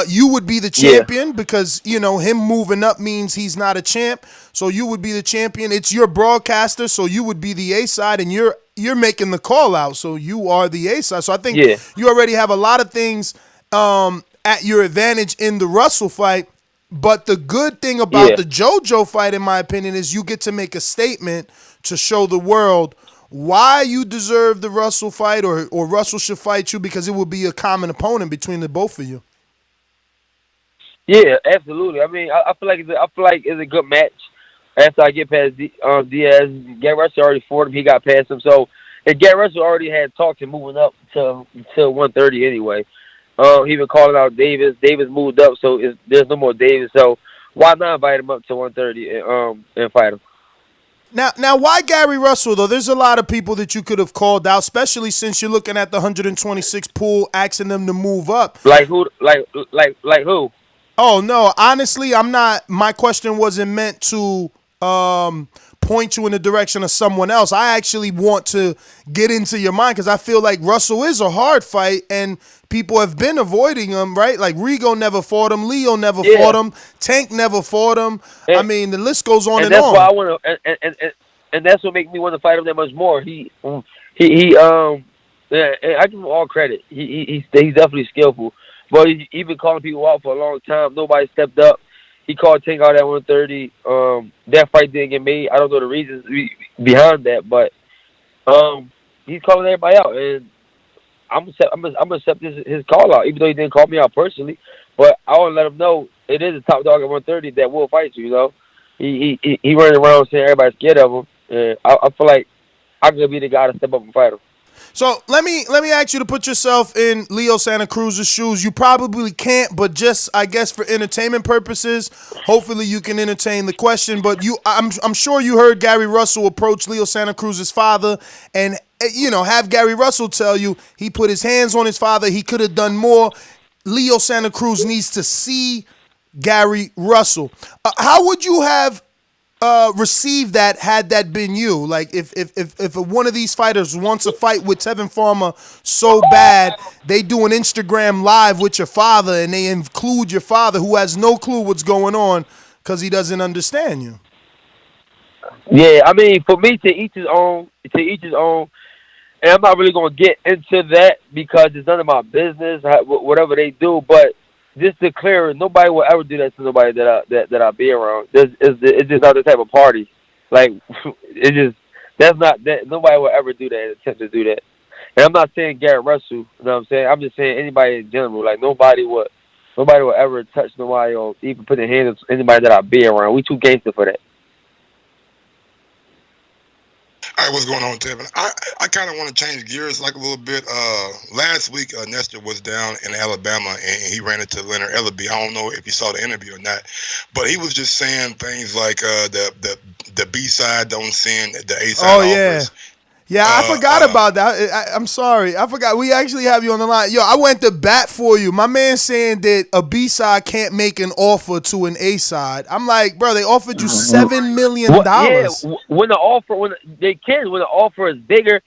You would be the champion because, him moving up means he's not a champ. So you would be the champion. It's your broadcaster, so you would be the A side, and you're making the call out, so you are the A side. So I think you already have a lot of things at your advantage in the Russell fight. But the good thing about the JoJo fight, in my opinion, is you get to make a statement to show the world why you deserve the Russell fight or Russell should fight you, because it will be a common opponent between the both of you. Yeah, absolutely. I mean, I feel like it's a good match. After I get past Diaz, Gary Russell already fought him. He got past him. So, and Gary Russell already had talked him moving up to 130 anyway. He been calling out Davis. Davis moved up, so there's no more Davis. So why not invite him up to 130 and fight him? Now, why Gary Russell though? There's a lot of people that you could have called out, especially since you're looking at the 126 pool, asking them to move up. Like who? Like who? Oh no, honestly, I'm not. My question wasn't meant to point you in the direction of someone else. I actually want to get into your mind because I feel like Russell is a hard fight, and people have been avoiding him, right? Like Rigo never fought him, Leo never fought him, Tank never fouut him. I mean, the list goes on and that's on. why I want to, and that's what makes me want to fight him that much more. Yeah, I give him all credit. He's definitely skillful. But he's been calling people out for a long time. Nobody stepped up. He called Tank out at 130. That fight didn't get made. I don't know the reasons behind that, but he's calling everybody out, and I'm gonna accept his call out, even though he didn't call me out personally. But I want to let him know it is a top dog at 130 that will fight you. You know, he running around saying everybody's scared of him, and I feel like I'm gonna be the guy to step up and fight him. So let me ask you to put yourself in Leo Santa Cruz's shoes. You probably can't, but just I guess for entertainment purposes, hopefully you can entertain the question. But I'm sure you heard Gary Russell approach Leo Santa Cruz's father, and have Gary Russell tell you he put his hands on his father. He could have done more. Leo Santa Cruz needs to see Gary Russell. How would you have receive that had that been you? Like if one of these fighters wants a fight with Tevin Farmer so bad, they do an Instagram live with your father and they include your father who has no clue what's going on because he doesn't understand you. Yeah, I mean, for me, to each his own. And I'm not really going to get into that because it's none of my business, whatever they do. But just to clear, nobody will ever do that to nobody that I be around. It's just not the type of party. Like that's not that. Nobody will ever do that. Attempt to do that. And I'm not saying Gary Russell. You know what I'm saying? I'm just saying anybody in general. Like nobody will ever touch nobody or even put their hands on anybody that I be around. We too gangster for that. All right, what's going on, Tevin? I kind of want to change gears like a little bit. Last week, Nestor was down in Alabama, and he ran into Leonard Ellaby. I don't know if you saw the interview or not, but he was just saying things like the B-side don't send the A-side offers. Yeah, I forgot about that. I'm sorry. I forgot. We actually have you on the line. Yo, I went to bat for you. My man saying that a B-side can't make an offer to an A-side. I'm like, bro, they offered you $7 million. Yeah, when the offer is bigger,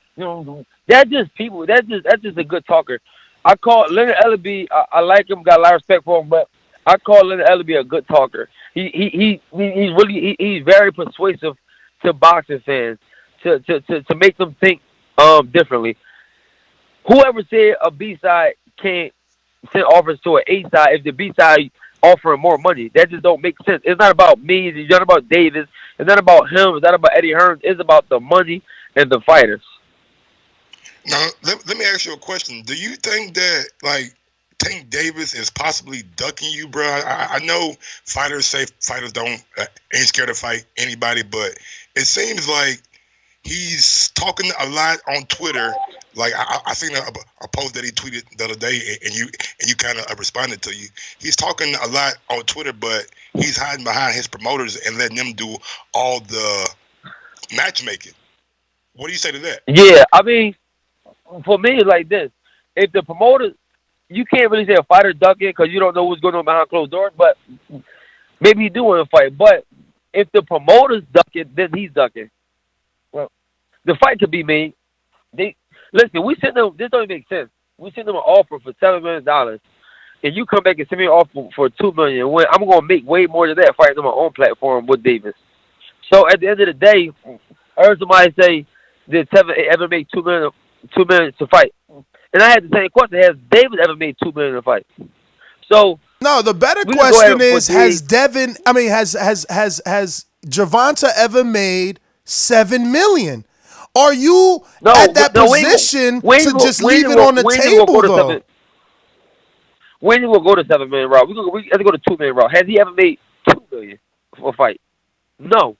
that's just people. That's just a good talker. I call Leonard Ellaby. I like him. Got a lot of respect for him, but I call Leonard Ellaby a good talker. He's very persuasive to boxing fans. To make them think differently. Whoever said a B-side can't send offers to an A-side if the B-side offering more money, that just don't make sense. It's not about me. It's not about Davis. It's not about him. It's not about Eddie Hearn. It's about the money and the fighters. Now, let me ask you a question. Do you think that, Tank Davis is possibly ducking you, bro? I know fighters say fighters ain't scared to fight anybody, but it seems like he's talking a lot on Twitter. Like I seen a post that he tweeted the other day, and you kind of responded to you. He's talking a lot on Twitter, but he's hiding behind his promoters and letting them do all the matchmaking. What do you say to that? Yeah, I mean, for me, it's like this: if the promoters, you can't really say a fighter ducking because you don't know what's going on behind closed doors. But maybe he do want to fight. But if the promoters ducking, then he's ducking. Well, the fight could be made. Listen, we sent them. This don't even make sense. We sent them an offer for $7 million, and you come back and send me an offer for $2 million. When I'm gonna make way more than that fighting on my own platform with Davis. So at the end of the day, I heard somebody say, "Did Tevin ever make $2 million to fight?" And I had the same question: has Davis ever made $2 million to fight? So no. The better question is: has Gervonta ever made $7 million? Are you at that position to just leave it on the table, though? When you will go to $7 million route? We have to go to $2 million route. Has he ever made $2 million for a fight? No.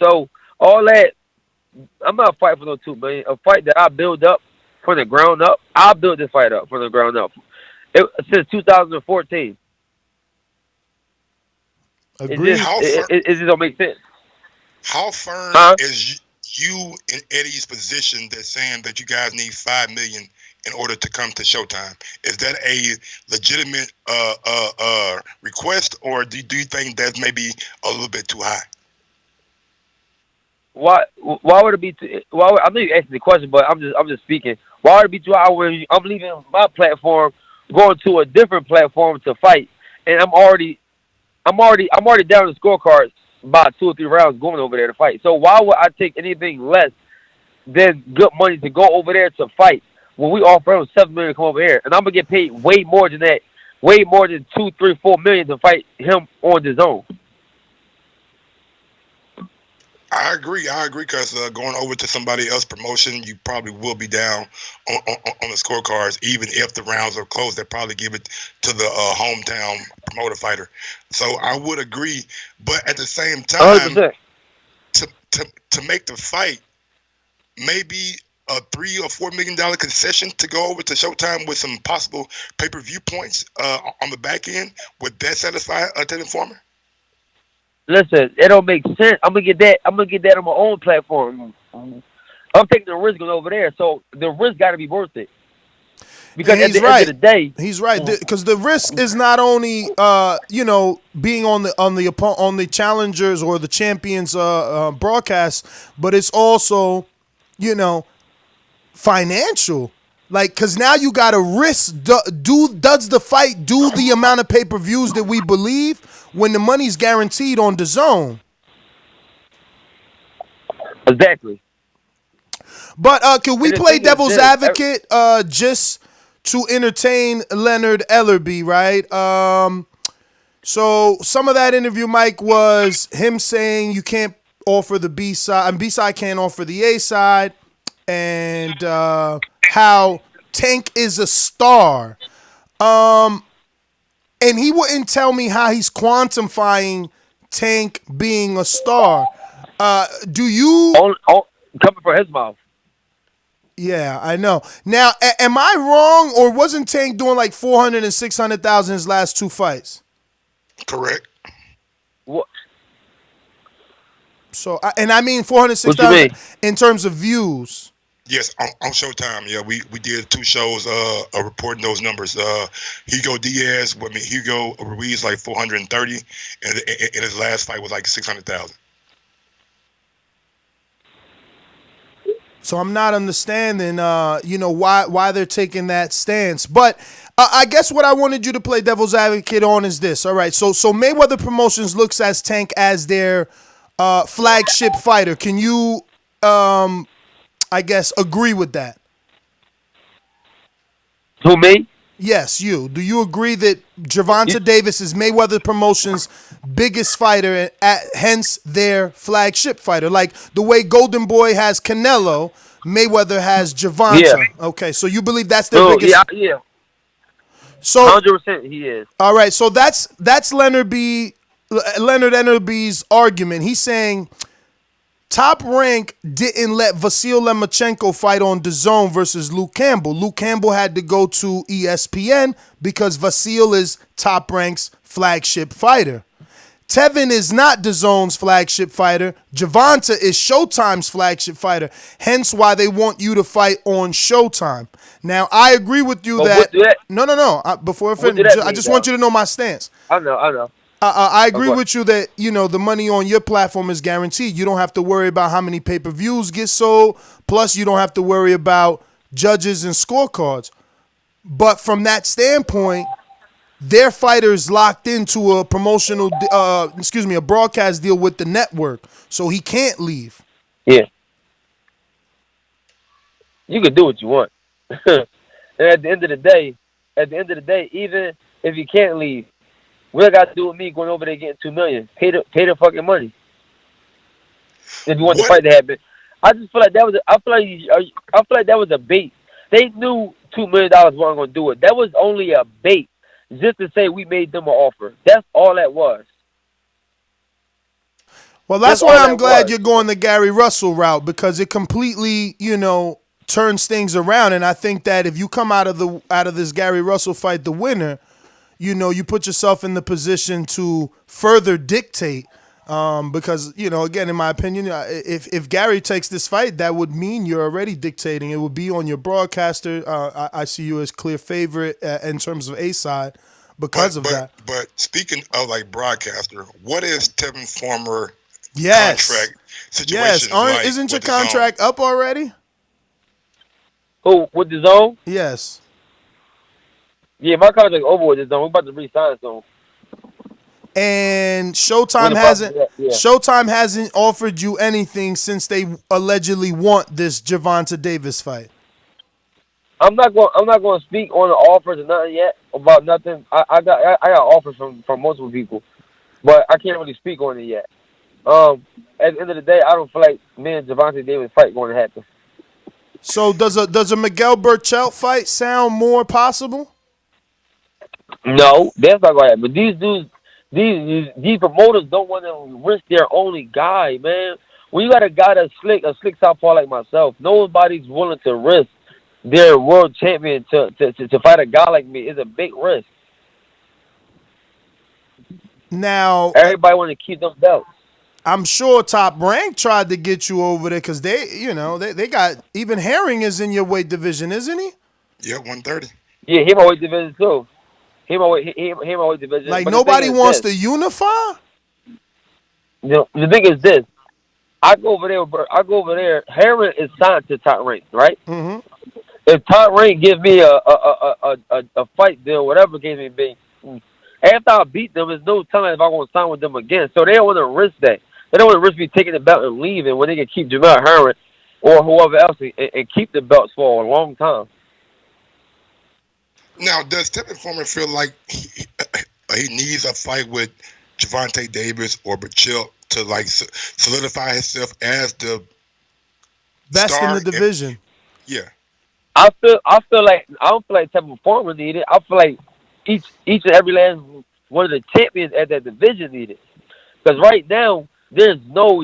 So all that, I'm not fighting for no $2 million. A fight that I build up from the ground up. I built this fight up from the ground up since 2014. Agreed. It just don't make sense. How firm is you in Eddie's position that's saying that you guys need $5 million in order to come to Showtime? Is that a legitimate request, or do you think that's maybe a little bit too high? Why would it be too? I know you asked the question, but I'm just speaking. Why would it be too high when I'm leaving my platform, going to a different platform to fight, and I'm already down the scorecards by 2 or 3 rounds going over there to fight. So why would I take anything less than good money to go over there to fight when we offer him $7 million to come over here, and I'm gonna get paid way more than that, way more than 2, 3, 4 million to fight him on the zone? I agree, because going over to somebody else's promotion, you probably will be down on the scorecards, even if the rounds are close. They probably give it to the hometown promoter fighter. So I would agree, but at the same time, to make the fight, maybe a $3 or $4 million concession to go over to Showtime with some possible pay-per-view points on the back end. Would that satisfy Tevin Farmer? Listen, it don't make sense. I'm gonna get that on my own platform. I'm taking the risk going over there, so the risk got to be worth it. Because at the end of the day, he's right, because the risk is not only being on the challengers or the champions broadcast, but it's also financial. Like, because now you got to risk, does the fight do the amount of pay-per-views that we believe when the money's guaranteed on Dazn? Exactly. But can we play devil's advocate just to entertain Leonard Ellerby, right? So some of that interview, Mike, was him saying you can't offer the B side, and B side can't offer the A side, and how Tank is a star. And he wouldn't tell me how he's quantifying Tank being a star. Do you? Coming from his mouth. Yeah, I know. Now, am I wrong, or wasn't Tank doing like 400 and 600,000 his last 2 fights? Correct. What? So, I mean 406,000 in terms of views. Yes, on Showtime. Yeah, we did 2 shows reporting those numbers. Hugo Ruiz like 430, and his last fight was like 600,000. So I'm not understanding, why they're taking that stance. But I guess what I wanted you to play devil's advocate on is this. All right, so Mayweather Promotions looks at Tank as their flagship fighter. Can you, I guess, agree with that? Who, me? Yes, you. Do you agree that Gervonta Davis is Mayweather Promotions' biggest fighter, hence their flagship fighter? Like the way Golden Boy has Canelo, Mayweather has Gervonta. Yeah. Okay, so you believe that's their biggest? Yeah. So 100% he is. All right, so that's Leonard Ellerby's argument. He's saying Top Rank didn't let Vasyl Lomachenko fight on Dazn versus Luke Campbell. Luke Campbell had to go to ESPN because Vasyl is Top Rank's flagship fighter. Tevin is not Dazn's flagship fighter. Gervonta is Showtime's flagship fighter. Hence why they want you to fight on Showtime. Now, I agree with you that... No. Before I finish, I just want you to know my stance. I know. I agree with you that, the money on your platform is guaranteed. You don't have to worry about how many pay-per-views get sold. Plus, you don't have to worry about judges and scorecards. But from that standpoint, their fighter's locked into a a broadcast deal with the network. So he can't leave. Yeah. You can do what you want. And at the end of the day, even if you can't leave, what I got to do with me going over there getting $2 million? Pay the fucking money. If you want the fight to happen, I just feel like that was. I feel like that was a bait. They knew $2 million weren't going to do it. That was only a bait, just to say we made them an offer. That's all that was. Well, that's why I'm glad you're going the Gary Russell route, because it completely, turns things around. And I think that if you come out of this Gary Russell fight the winner, you put yourself in the position to further dictate Because, again, in my opinion, if Gary takes this fight, that would mean you're already dictating. It would be on your broadcaster. I see you as clear favorite in terms of A side because of that. But speaking of like broadcaster, what is Tevin Farmer contract situation? Yes, isn't your contract up already? Who with the Zone? Yes. Yeah, my contract over with the Zone. We're about to re-sign soon. And Showtime hasn't offered you anything since they allegedly want this Gervonta Davis fight. I'm not going to speak on the offers or nothing yet about nothing. I got offers from multiple people, but I can't really speak on it yet. At the end of the day, I don't feel like me and Gervonta Davis fight going to happen. So does a Miguel Burchelt fight sound more possible? No, that's not going to happen. But these dudes. These promoters don't want to risk their only guy, man. When you got a guy that's a slick southpaw like myself, nobody's willing to risk their world champion to fight a guy like me. It's a big risk. Now everybody want to keep them belts. I'm sure Top Rank tried to get you over there because they got even Herring is in your weight division, isn't he? Yeah, 130. Yeah, he my weight division too. He my weight division. Like nobody wants to unify. The thing is this: I go over there. Herring is signed to Top Rank, right? Mm-hmm. If Top Rank give me a fight deal, whatever case may be, after I beat them, there's no telling if I'm going to sign with them again. So they don't want to risk that. They don't want to risk me taking the belt and leaving when they can keep Jamel Herring or whoever else and keep the belts for a long time. Now, does Tevin Farmer feel like he needs a fight with Gervonta Davis or Burchelt to like solidify himself as the best star in the division? Yeah, I feel like I don't feel like Tevin Farmer needed. I feel like each and every last one of the champions at that division needed. Because right now there's no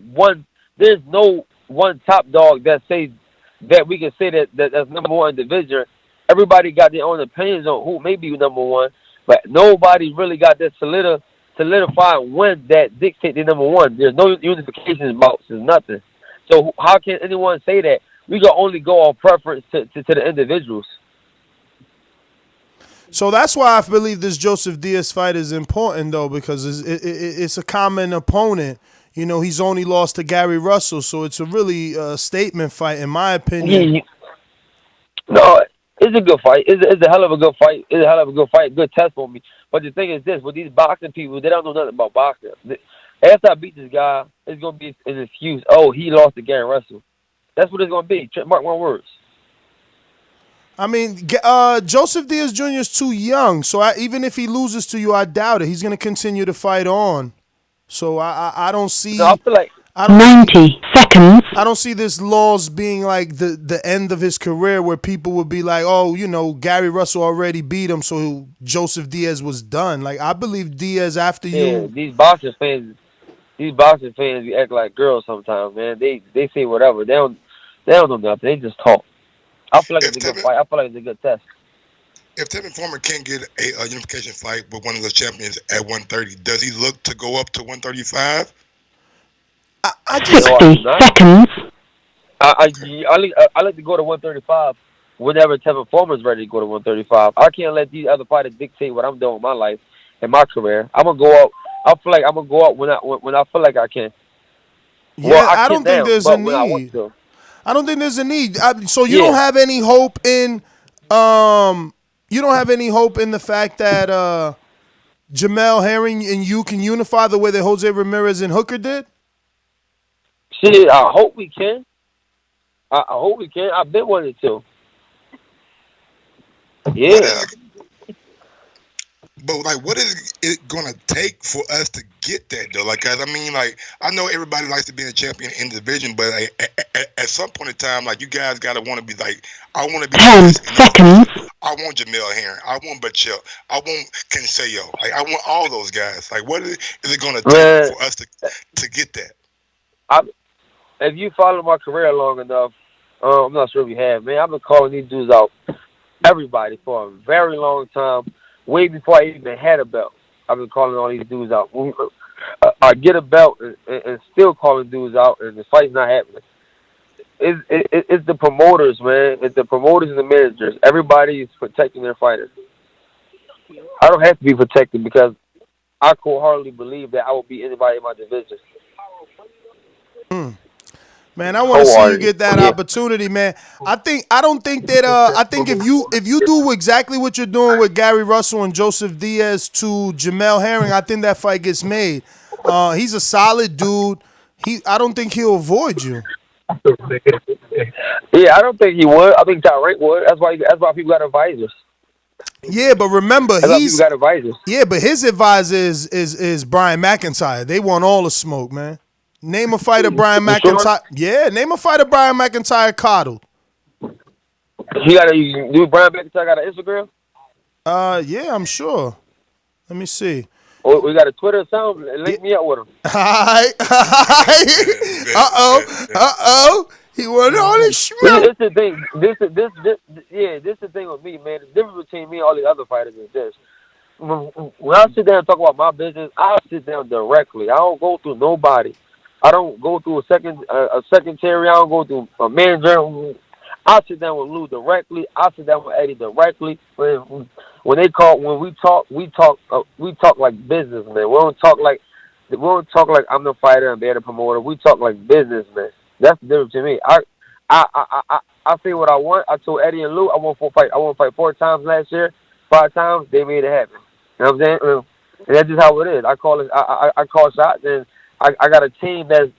one top dog that says that we can say that's number one in the division. Everybody got their own opinions on who may be number one, but nobody really got that solidified win that dictate the number one. There's no unification bouts. There's nothing. So how can anyone say that? We can only go on preference to the individuals. So that's why I believe this Joseph Diaz fight is important, though, because it's a common opponent. He's only lost to Gary Russell, so it's a really statement fight, in my opinion. No, it's a good fight. It's a hell of a good fight. It's a hell of a good fight. Good test for me. But the thing is this: with these boxing people, they don't know nothing about boxing. After I beat this guy, it's gonna be an excuse. Oh, he lost to Gary Russell. That's what it's gonna be. Mark my words. I mean, Joseph Diaz Jr. is too young, so even if he loses to you, I doubt it. He's going to continue to fight on. So I don't see. No, I feel like 90 seconds. I don't see this loss being like the end of his career, where people would be like, oh, Gary Russell already beat him, so Joseph Diaz was done. Like, I believe Diaz after you. These boxing fans be act like girls sometimes, man. They say whatever. They don't know nothing. They just talk. I feel like it's a good fight. I feel like it's a good test. If Tevin Farmer can't get a unification fight with one of the champions at 130, does he look to go up to 135? I just 60 seconds. I like to go to 135 whenever Tevin Farmer's ready to go to 135. I can't let these other fighters dictate what I'm doing with my life and my career. I'm gonna go up. I feel like I'm gonna go up when I feel like I can. Yeah, well, I don't think there's a need. I don't think there's a need. So you don't have any hope in you don't have any hope in the fact that Jamel Herring and you can unify the way that Jose Ramirez and Hooker did? Shit, I hope we can. I hope we can. I've been wanting to. Yeah. But like, what is it gonna take for us to get that though? Like, cause I mean, like, I know everybody likes to be a champion in the division, but like, at some point in time, like, you guys gotta want to be like, I want to be 10 seconds. I want Jamel Herring. I want Burchelt. I want Canseco. Like, I want all those guys. Like, what is it gonna take for us to get that? If you follow my career long enough, I'm not sure if you have, man. I've been calling these dudes out, everybody, for a very long time. Way before I even had a belt, I've been calling all these dudes out. get a belt and still calling dudes out, and the fight's not happening. It's the promoters, man. It's the promoters and the managers. Everybody is protecting their fighters. I don't have to be protected because I wholeheartedly believe that I will beat anybody in my division. Man, I want to see you get that opportunity, man. I think if you do exactly what you're doing with Gary Russell and Joseph Diaz to Jamel Herring, I think that fight gets made. He's a solid dude. I don't think he'll avoid you. Yeah, I don't think he would. I think Tyrank would. That's why people got advisors. Yeah, but remember people got advisors. Yeah, but his advisor is Brian McIntyre. They want all the smoke, man. Name a fighter Brian McIntyre. Sure? Yeah, name a fighter Brian McIntyre coddled. Do Brian McIntyre got an Instagram? Yeah, I'm sure. Let me see. Oh, we got a Twitter or something. Link me up with him. Alright. Uh-oh. He wanted all this smoke. This the thing. This the thing with me, man. The difference between me and all the other fighters is this. When I sit down and talk about my business, I sit down directly. I don't go through nobody. I don't go through a secretary. I don't go through a manager. I sit down with Lou directly. I sit down with Eddie directly. When we talk like businessmen. We don't talk like I'm the fighter and they're the promoter. We talk like businessmen. That's the difference to me. I say what I want. I told Eddie and Lou I want to fight 4 times last year. 5 times they made it happen. You know what I'm saying? And that's just how it is. I call shots, and I got a team that's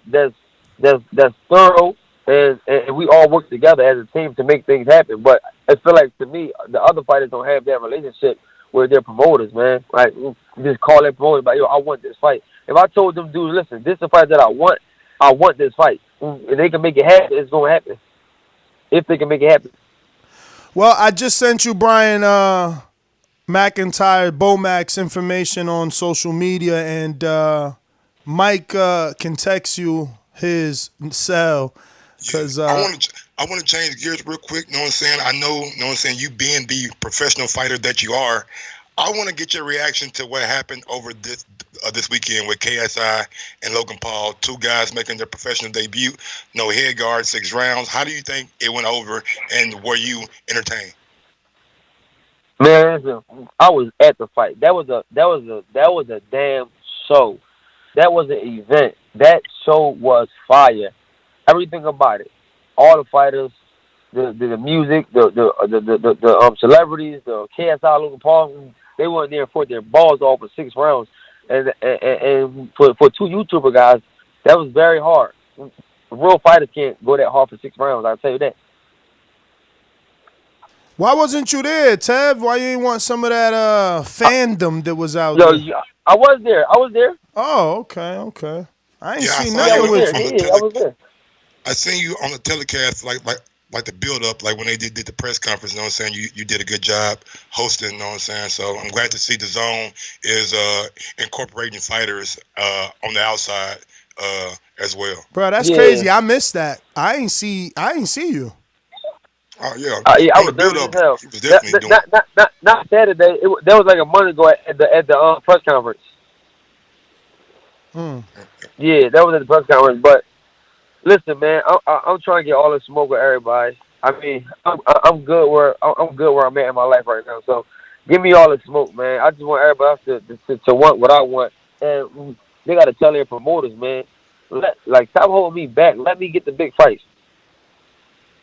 thorough, and we all work together as a team to make things happen. But I feel like to me, the other fighters don't have that relationship with their promoters, man. Like just call their promoters, like, yo, I want this fight. If I told them, dude, listen, this is a fight that I want this fight, and they can make it happen, it's gonna happen. If they can make it happen. Well, I just sent you Brian McIntyre, Bomax information on social media, and Mike can text you his cell because I want to change gears real quick. Know what I'm saying? I know what I'm saying. You being the professional fighter that you are, I want to get your reaction to what happened over this weekend with KSI and Logan Paul, 2 guys making their professional debut. No head guard, 6 rounds. How do you think it went over, and were you entertained? Man, I was at the fight. That was a damn show. That was an event. That show was fire. Everything about it. All the fighters, the music, the celebrities, the KSI, Logan Paul, they went there and fought their balls off for 6 rounds. And for 2 YouTuber guys, that was very hard. Real fighters can't go that hard for 6 rounds. I'll tell you that. Why wasn't you there, Tev? Why you didn't want some of that fandom that was out there? I was there. Oh, okay. I ain't seen I nothing with you. I was there. I seen you on the telecast, like the build up, like when they did the press conference. You know what I'm saying? You did a good job hosting. You know what I'm saying? So I'm glad to see Dazn is incorporating fighters on the outside as well. Bro, that's crazy. I missed that. I ain't see you. Oh yeah, I was there as hell. He was definitely doing. Not Saturday. That was like a month ago at the press conference. Yeah, that was at the press conference. But listen, man, I'm trying to get all the smoke with everybody. I mean, I'm good where I'm at in my life right now. So give me all the smoke, man. I just want everybody else to want what I want, and they got to tell their promoters, man. Stop holding me back. Let me get the big fights.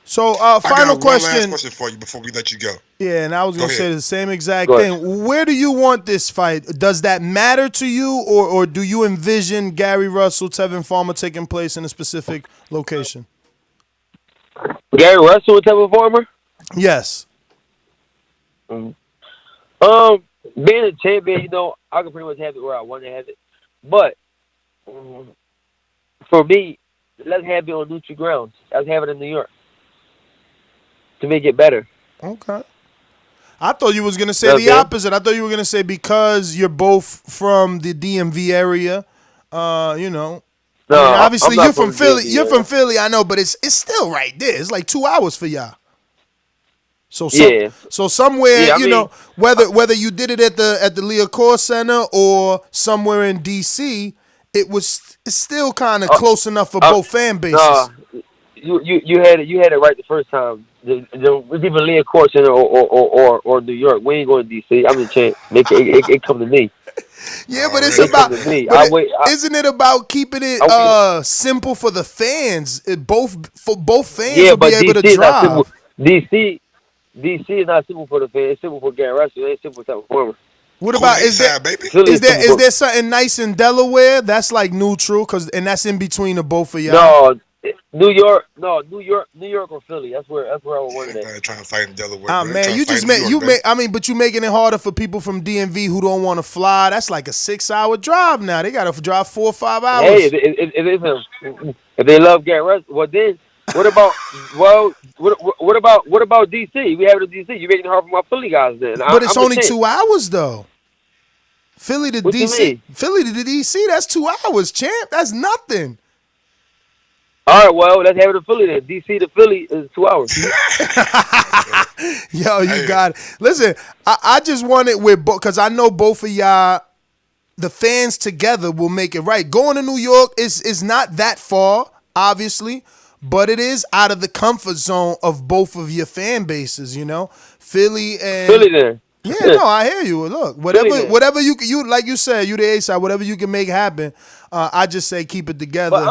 So, final question. One last question for you before we let you go. Yeah, and I was going to say the same exact thing. Where do you want this fight? Does that matter to you, or do you envision Gary Russell, Tevin Farmer taking place in a specific location? Gary Russell with Tevin Farmer? Yes. Being a champion, I can pretty much have it where I want to have it. But for me, let's have it on neutral grounds. Let's have it in New York to make it better. Okay. I thought you was going to say the opposite. I thought you were going to say because you're both from the DMV area, No, obviously you're from Philly. You're from Philly, I know, but it's still right there. It's like 2 hours for y'all. So somewhere, whether you did it at the Leocore Center or somewhere in DC, it's still kind of close enough for both fan bases. Nah, you had it right the first time. It's even Leah Corson or New York. We ain't going to DC. I'm just saying, it come to me. Yeah, but it's It about. come to me. Isn't it about keeping it simple for the fans? Both fans will be able to drive. DC is not simple for the fans. It's simple for Gary Russell. It ain't simple for Tevin Farmer. What about is there something nice in Delaware that's like neutral and that's in between the both of y'all? New York or Philly. That's where I would want it. Trying to fight in Delaware. Ah man, you just but you making it harder for people from DMV who don't want to fly. That's like a 6-hour drive now. They gotta drive 4 or 5 hours. Hey, it is him. If they love Gary Russell, well then. What about DC? We have it in DC. You making it hard for my Philly guys then. But it's only 2 hours though. Philly to DC. Philly to DC. That's 2 hours, champ. That's nothing. All right, well, let's have it in Philly then. DC to Philly is 2 hours. Yo, you got it. Listen, I just want it with because I know both of y'all, the fans together will make it right. Going to New York is not that far, obviously. But it is out of the comfort zone of both of your fan bases, you know, Philly and Philly. There, yeah, no, I hear you. Look, whatever you like, you said you the A side, whatever you can make happen. I just say keep it together.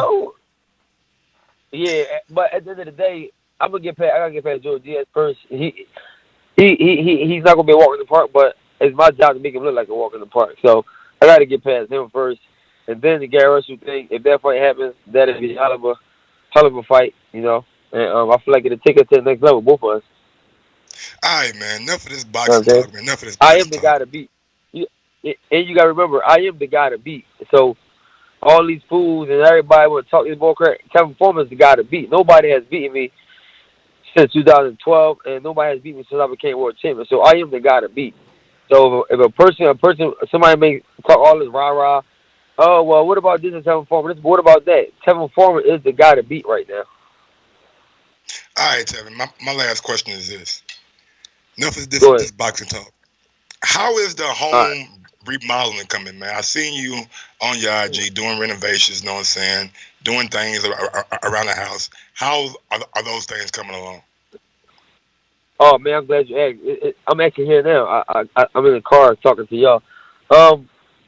But at the end of the day, I'm gonna get past. I gotta get past George Diaz first. He's not gonna be a walk in the park, but it's my job to make him look like a walk in the park. So I gotta get past him first, and then the Gary Russell thing. If that fight happens, that'll be a hell of a fight, you know, and I feel like it'll take us to the next level, both of us. All right, man. Enough of this boxing talk, man. Enough of this. I am the guy to beat. And you got to remember, I am the guy to beat. So all these fools and everybody want to talk this bull crap. Tevin Farmer is the guy to beat. Nobody has beaten me since 2012, and nobody has beaten me since I became world champion. So I am the guy to beat. So if somebody may talk all this rah-rah, oh, well, what about this and Tevin Farmer? What about that? Tevin Farmer is the guy to beat right now. All right, Tevin. My last question is this. Enough of this boxing talk. How is the home remodeling coming, man? I seen you on your IG doing renovations, you know what I'm saying, doing things around the house. How are those things coming along? Oh, man, I'm glad you asked. I'm actually here now. I'm in the car talking to y'all.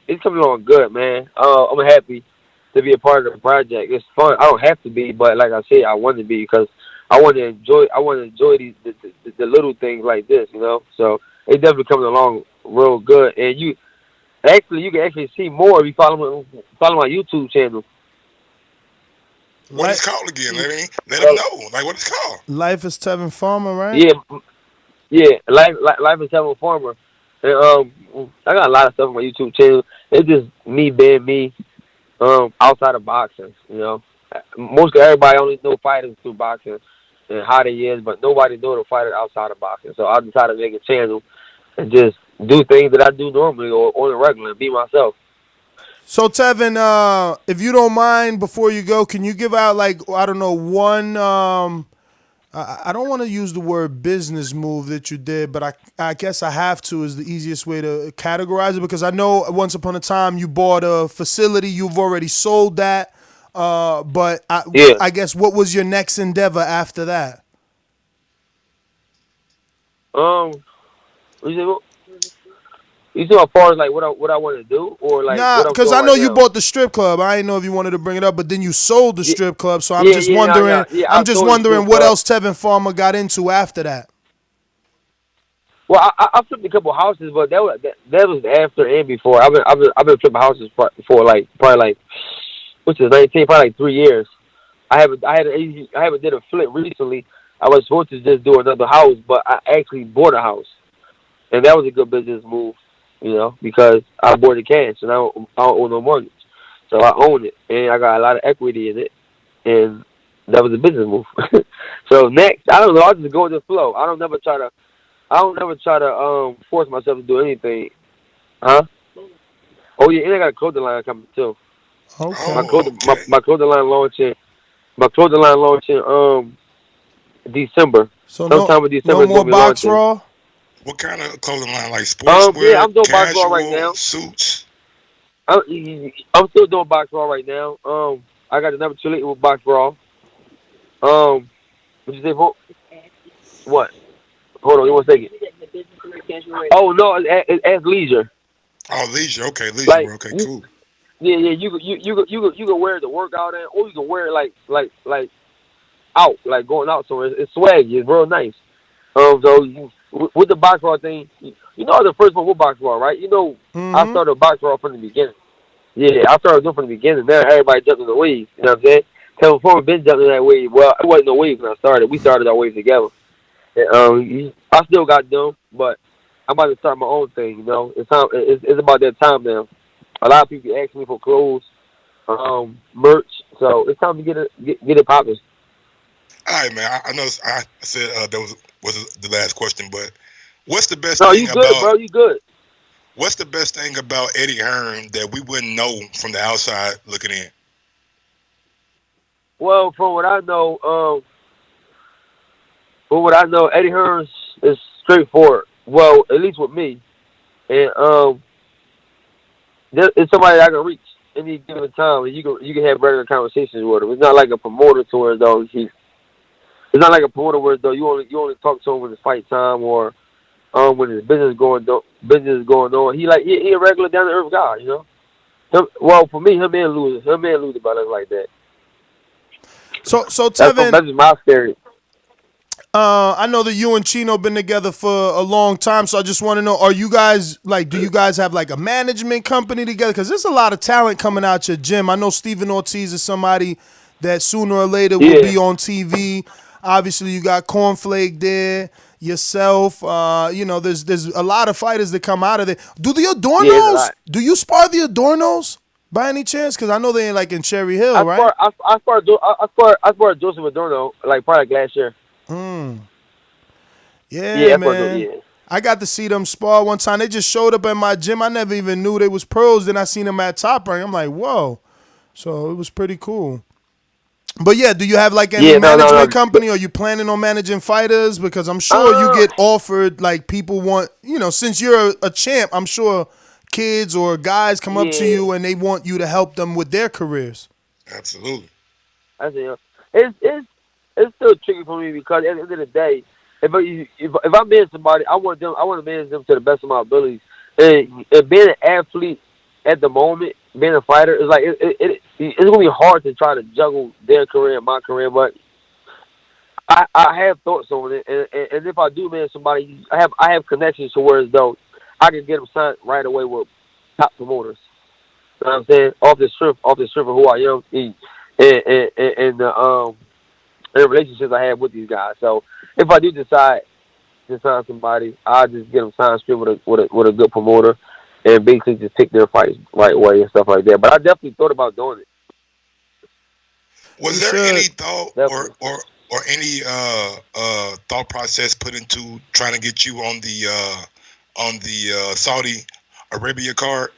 It's coming along good, man. I'm happy to be a part of the project. It's fun. I don't have to be, but like I said, I want to be because I want to enjoy. I want to enjoy the little things like this, you know. So it's definitely coming along real good. And you can actually see more if you follow my YouTube channel. What it's called again? Let them know. Like what it's called? Life is Tevin Farmer, right? Yeah. Life is Tevin Farmer. And, I got a lot of stuff on my YouTube channel. It's just me being me, outside of boxing. You know, most everybody only know fighters through boxing and how they is, but nobody know the fighter outside of boxing. So I decided to make a channel and just do things that I do normally or on the regular and be myself. So Tevin, if you don't mind, before you go, can you give out one? I don't want to use the word business move that you did, but I guess I have to is the easiest way to categorize it because I know once upon a time you bought a facility, you've already sold that, but I guess what was your next endeavor after that? You see how far as like what I want to do or like nah, because I know you bought the strip club. I didn't know if you wanted to bring it up, but then you sold the strip club. So I'm just wondering. I'm just wondering what else Tevin Farmer got into after that. Well, I flipped a couple houses, but that was after and before. I've been flipping houses for probably 19, probably like 3 years. I haven't did a flip recently. I was supposed to just do another house, but I actually bought a house, and that was a good business move. You know, because I bought it cash and I don't owe no mortgage. So I own it and I got a lot of equity in it. And that was a business move. So next, I don't know, I'll just go with the flow. I don't never try to force myself to do anything. Huh? Oh yeah, and I got a clothing line coming too. Okay. My clothing line launching December. So sometime in December. No more box raw? What kind of clothing line? Like sportswear, yeah, I'm doing box casual, right now. suits? I'm still doing box raw right now. I got the number 2 with box raw. What you say, Paul? What? Hold on, one second. Oh no, it's leisure. Oh, leisure. Okay, leisure. Like, Okay, cool. Yeah, you can wear it to work out in, or you can wear it like out, like going out somewhere. It's swaggy. It's real nice. So with the box raw thing, you know, the first one with box raw, right? You know, I started box raw from the beginning. Yeah, I started doing from the beginning. Now everybody jumping the wave. You know what I'm saying? Tevin Farmer been jumping that wave. Well, it wasn't no wave when I started. We started our wave together. And, I still got them, but I'm about to start my own thing. You know, it's time. It's about that time now. A lot of people ask me for clothes, merch, so it's time to get it popping. All right, man. I know I said that was the last question, but what's the best No, thing you good, about? bro. You good. What's the best thing about Eddie Hearn that we wouldn't know from the outside looking in? Well, from what I know, Eddie Hearn is straightforward. Well, at least with me, and it's somebody I can reach any given time, and you can have regular conversations with him. It's not like a promoter to where though it's not like a promoter where though you only talk to him when it's fight time or when his business is going on. He a regular down to earth guy, you know. Well, for me, him and Luther about it like that. So Tevin, that's my theory. I know that you and Chino been together for a long time, so I just want to know: do you guys have like a management company together? Because there's a lot of talent coming out your gym. I know Steven Ortiz is somebody that sooner or later will be on TV. Obviously, you got Cornflake there, yourself. You know, there's a lot of fighters that come out of there. Do the Adornos? Do you spar the Adornos by any chance? Because I know they ain't like in Cherry Hill, right? I sparred Joseph Adorno like last year. Yeah, man. I got to see them spar one time. They just showed up at my gym. I never even knew they was pros. Then I seen them at Top Rank. I'm like, whoa. So it was pretty cool. But yeah, do you have like any management company? Or you planning on managing fighters? Because I'm sure you get offered, like people want, you know, since you're a champ, I'm sure kids or guys come up to you and they want you to help them with their careers. Absolutely. I think it's still tricky for me because at the end of the day, if I'm being somebody, I want to manage them to the best of my abilities. And being an athlete at the moment, being a fighter, is like it's gonna be hard to try to juggle their career and my career. But I have thoughts on it, and if I do manage somebody, I have connections to where as though I can get them signed right away with top promoters. You know what I'm saying? Off the strength of who I am, and the relationships I have with these guys. So if I do decide to sign somebody, I'll just get them signed straight with a good promoter and basically just pick their fights right away and stuff like that. But I definitely thought about doing it. Was there any thought or any thought process put into trying to get you on the Saudi Arabia card?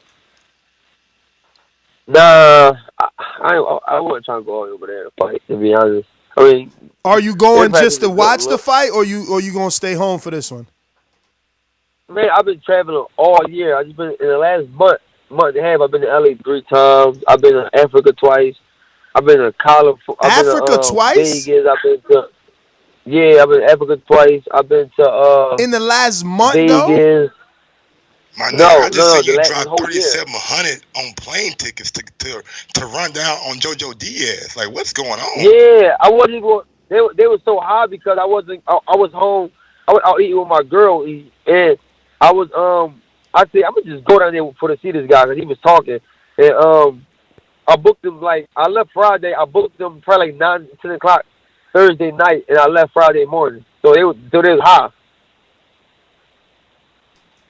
Nah, I wasn't trying to go over there to fight, to be honest. I mean, are you going just to watch the fight, or you gonna stay home for this one? Man, I've been traveling all year. I just been in the last month and a half. I've been to LA 3 times. I've been to Africa twice. I've been to California. Africa twice? Vegas. I've been to Africa twice. I've been to in the last month Vegas. Though? My nigga, I just seen you drop $3,700 on plane tickets to run down on Jojo Diaz. Like, what's going on? Yeah, I wasn't even. They were so high because I wasn't. I was home. I was out eating with my girl, and I was I said I'm gonna just go down there to see this guy because he was talking, and I booked him I left Friday. I booked him probably 9, 10 o'clock Thursday night, and I left Friday morning. So they was high.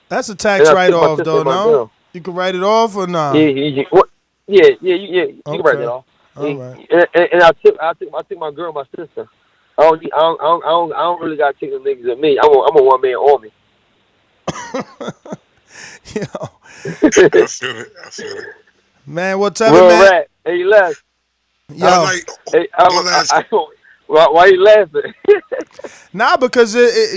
That's a tax write-off, though, no? You can write it off or not? Yeah. You can write it off. All right. And I took my girl, and my sister. I don't really got to take them niggas at me. I'm a one-man army. Yo. I feel it. Man, what's up, Real man? rat. Hey, you laugh. Yo. Why you laughing? Nah, because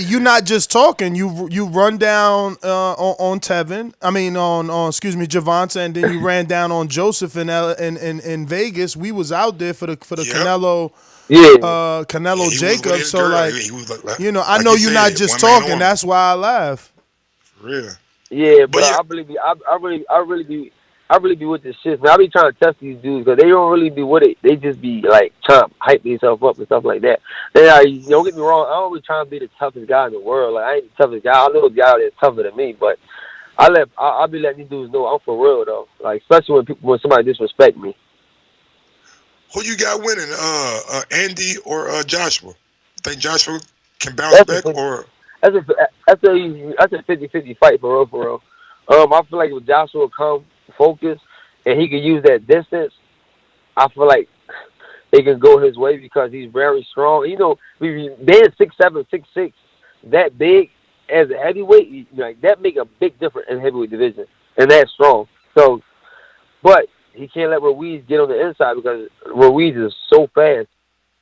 you're not just talking. You run down on Tevin. I mean on excuse me Gervonta, and then you ran down on Joseph in Vegas. We was out there for the Canelo. Canelo Jacobs. So like, I know you're not just talking. That's why I laugh. For real. Yeah, but I really be with this shit, man. I be trying to test these dudes because they don't really be with it. They just be like trying to hype themselves up and stuff like that. Don't get me wrong. I don't be trying to be the toughest guy in the world. Like I ain't the toughest guy. I know a guy that's tougher than me, but I be letting these dudes know I'm for real though. Like especially when somebody disrespect me. Who you got winning? Andy or Joshua? Think Joshua can bounce back or? That's a 50-50 fight for real. I feel like if Joshua come focus and he can use that distance, I feel like it can go his way because he's very strong. You know, being 6'7", 6'6", that big as a heavyweight, like that make a big difference in the heavyweight division, and that's strong. So, but he can't let Ruiz get on the inside because Ruiz is so fast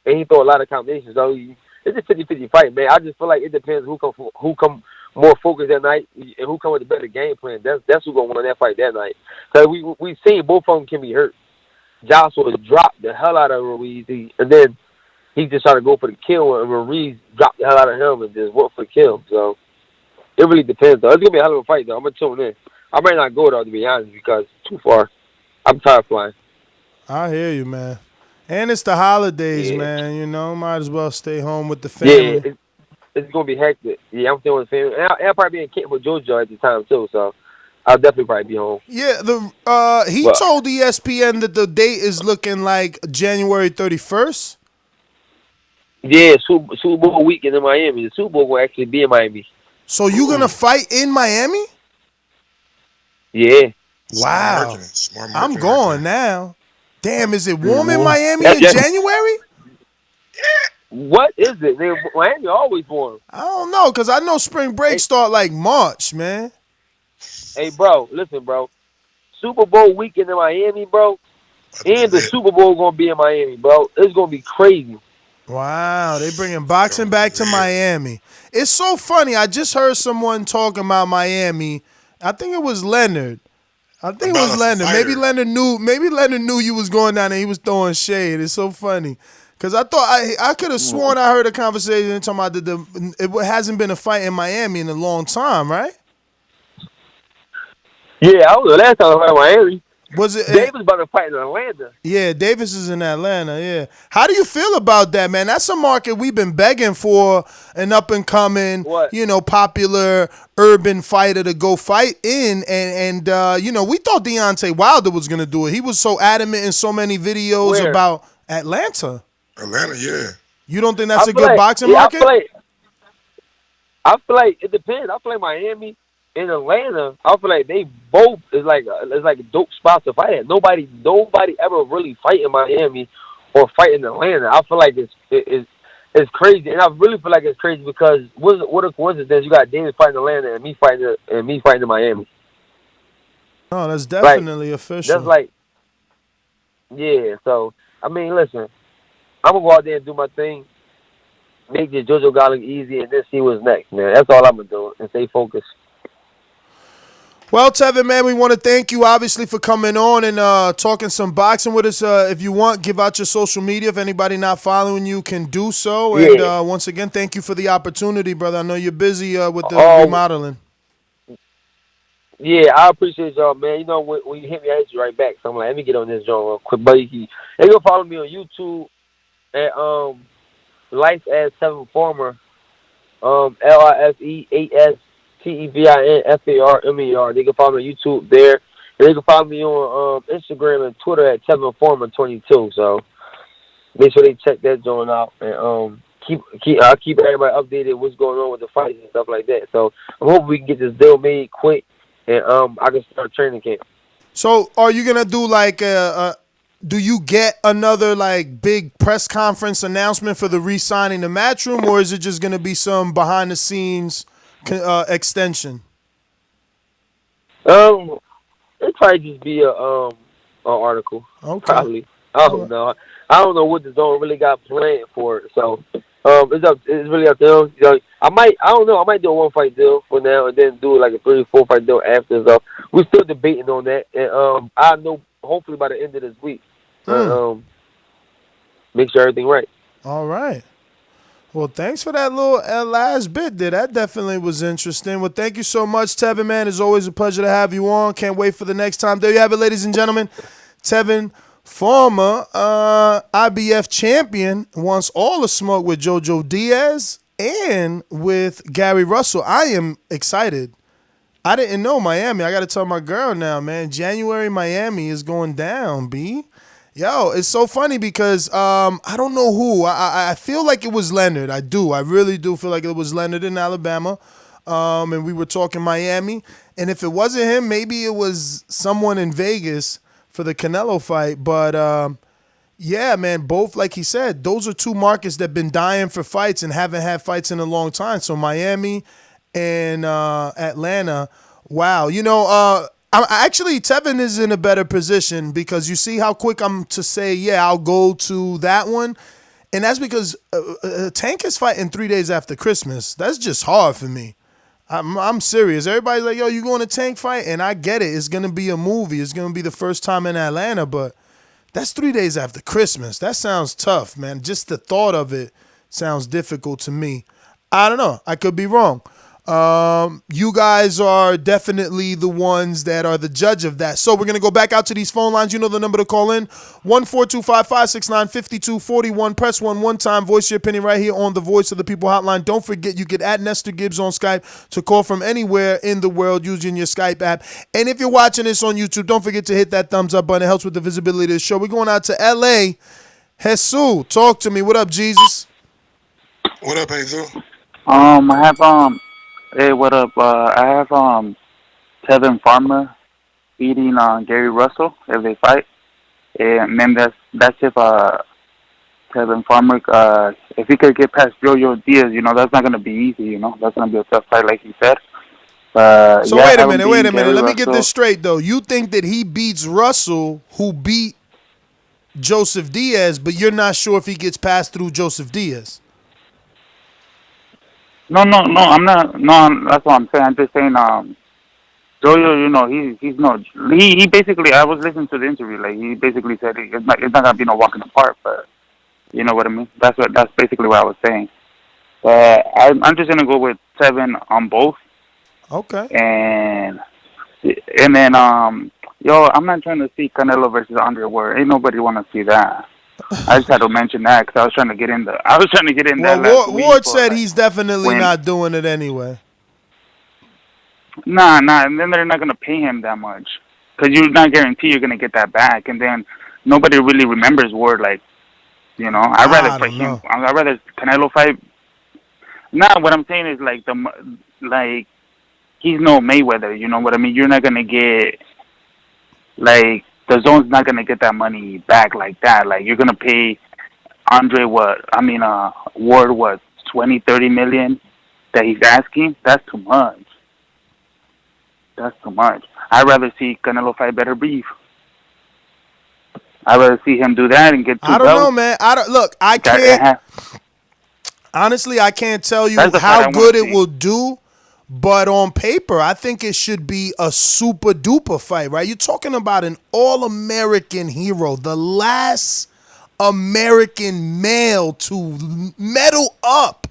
and he throw a lot of combinations. So it's a 50-50 fight, man. I just feel like it depends who come more focused that night and who come with a better game plan. That's who gonna win that fight that night. Because we seen both of them can be hurt. Joshua dropped the hell out of Ruiz, and then he just tried to go for the kill, and Ruiz dropped the hell out of him and just went for the kill. So it really depends, though. It's gonna be a hell of a fight, though. I'm gonna tune in. I might not go though, to be honest, because it's too far. I'm tired of flying. I hear you, man. And it's the holidays, man. You know, might as well stay home with the family. Yeah, it's gonna be hectic. Yeah, I'm staying with the family, and I'll probably be in camp with Jojo at the time too. So I'll definitely probably be home. Yeah, he told ESPN that the date is looking like January 31st. Yeah, Super Bowl weekend in Miami. The Super Bowl will actually be in Miami. So you gonna fight in Miami? Yeah. Wow. Smart I'm going now. Damn, is it warm in Miami in January? What is it? Miami always warm. I don't know, because I know spring break start like March, man. Hey, bro, listen, bro. Super Bowl weekend in Miami, bro. And the Super Bowl going to be in Miami, bro. It's going to be crazy. Wow, they bringing boxing back to Miami. It's so funny. I just heard someone talking about Miami. I think it was Leonard. Maybe Leonard knew you was going down there. He was throwing shade. It's so funny. Because I thought I could have sworn I heard a conversation talking about it hasn't been a fight in Miami in a long time, right? Yeah, I was the last time I fought in Miami. Was it Davis about to fight in Atlanta? Yeah, Davis is in Atlanta. Yeah. How do you feel about that, man? That's a market we've been begging for, an up and coming, popular urban fighter to go fight in, and we thought Deontay Wilder was gonna do it. He was so adamant in so many videos about Atlanta. Atlanta, yeah. You don't think that's a good boxing market? I feel like it depends. I feel like Miami and Atlanta, I feel like they both is like a dope spot to fight at. Nobody ever really fight in Miami or fight in Atlanta. I feel like it's crazy, and I really feel like it's crazy because what a coincidence! You got Davis fighting in Atlanta and me fighting in Miami. Oh, that's definitely official. That's like, yeah. So I mean, listen, I'm gonna go out there and do my thing, make the Jojo guy look easy, and then see what's next, man. That's all I'm gonna do, and stay focused. Well, Tevin, man, we want to thank you, obviously, for coming on and talking some boxing with us. If you want, give out your social media. If anybody not following you can do so. Yeah. And once again, thank you for the opportunity, brother. I know you're busy with the remodeling. Yeah, I appreciate y'all, man. You know, when you hit me, I hit you right back. So I'm like, let me get on this joint real quick. Buddy, you can follow me on YouTube at Life as Tevin Farmer, LIFE8STEVIN FARMER. They can follow me on YouTube there. And they can follow me on Instagram and Twitter at Tevin Farmer 22. So make sure they check that joint out and keep everybody updated what's going on with the fights and stuff like that. So I'm hoping we can get this deal made quick and I can start training camp. So are you gonna do like do you get another like big press conference announcement for the re-signing the Matchroom, or is it just gonna be some behind the scenes extension? It'll probably just be an article. Okay. Probably. I don't know. I don't know what the zone really got planned for it. So It's really up to him. I don't know. I might do a 1-fight deal for now, and then do like a 3-4 fight deal after. So we're still debating on that, and I know hopefully by the end of this week, make sure everything right. All right. Well, thanks for that little last bit there. That definitely was interesting. Well, thank you so much, Tevin, man. It's always a pleasure to have you on. Can't wait for the next time. There you have it, ladies and gentlemen. Tevin Farmer, IBF champion, wants all the smoke with Jojo Diaz and with Gary Russell. I am excited. I didn't know Miami. I got to tell my girl now, man. January Miami is going down, B. Yo, it's so funny because I don't know who. I feel like it was Leonard. I do. I really do feel like it was Leonard in Alabama. And we were talking Miami. And if it wasn't him, maybe it was someone in Vegas for the Canelo fight. But, yeah, man, both, like he said, those are two markets that have been dying for fights and haven't had fights in a long time. So Miami and Atlanta, wow. You know, actually, Tevin is in a better position because you see how quick I'm to say, yeah, I'll go to that one. And that's because Tank is fighting 3 days after Christmas. That's just hard for me. I'm serious. Everybody's like, yo, you going to Tank fight? And I get it. It's going to be a movie. It's going to be the first time in Atlanta, but that's 3 days after Christmas. That sounds tough, man. Just the thought of it sounds difficult to me. I don't know. I could be wrong. You guys are definitely the ones that are the judge of that. So we're going to go back out to these phone lines. You know the number to call in, 14255695241. Press 1 time. Voice your opinion right here on the Voice of the People hotline. Don't forget, you can add Nestor Gibbs on Skype to call from anywhere in the world using your Skype app. And if you're watching this on YouTube, don't forget to hit that thumbs up button. It helps with the visibility of the show. We're going out to L.A. Jesus, talk to me. What up, Jesus? What up, Jesus? I have Hey, what up? I have Tevin Farmer beating Gary Russell if they fight, and then that's if Tevin Farmer if he could get past Jojo Diaz, you know, that's not gonna be easy. You know, that's gonna be a tough fight, like he said. So yeah, wait a minute. Let me get this straight though. You think that he beats Russell, who beat Joseph Diaz, but you're not sure if he gets passed through Joseph Diaz? No, I'm not. No, that's what I'm saying. I'm just saying, Jojo, you know, he basically, I was listening to the interview, like, he basically said it's not going to be no walk in the park, but you know what I mean? That's basically what I was saying. But I'm just going to go with Tevin on both. Okay. And then, I'm not trying to see Canelo versus Andre Ward. Ain't nobody want to see that. I just had to mention that because I was trying to get in there. Well, Ward said he's definitely not doing it anyway. Nah, and then they're not going to pay him that much because you're not guaranteed you're going to get that back. And then nobody really remembers Ward. Like, you know, I'd rather Canelo fight. Nah, what I'm saying is like he's no Mayweather. You know what I mean? You're not going to get like. The zone's not going to get that money back like that. Like, you're going to pay Ward, 20-30 million that he's asking? That's too much. I'd rather see Canelo fight better beef. I'd rather see him do that and get two belts. I don't know, man. I can't. Honestly, I can't tell you how good it will do. But on paper, I think it should be a super duper fight, right? You're talking about an all-American hero, the last American male to medal up.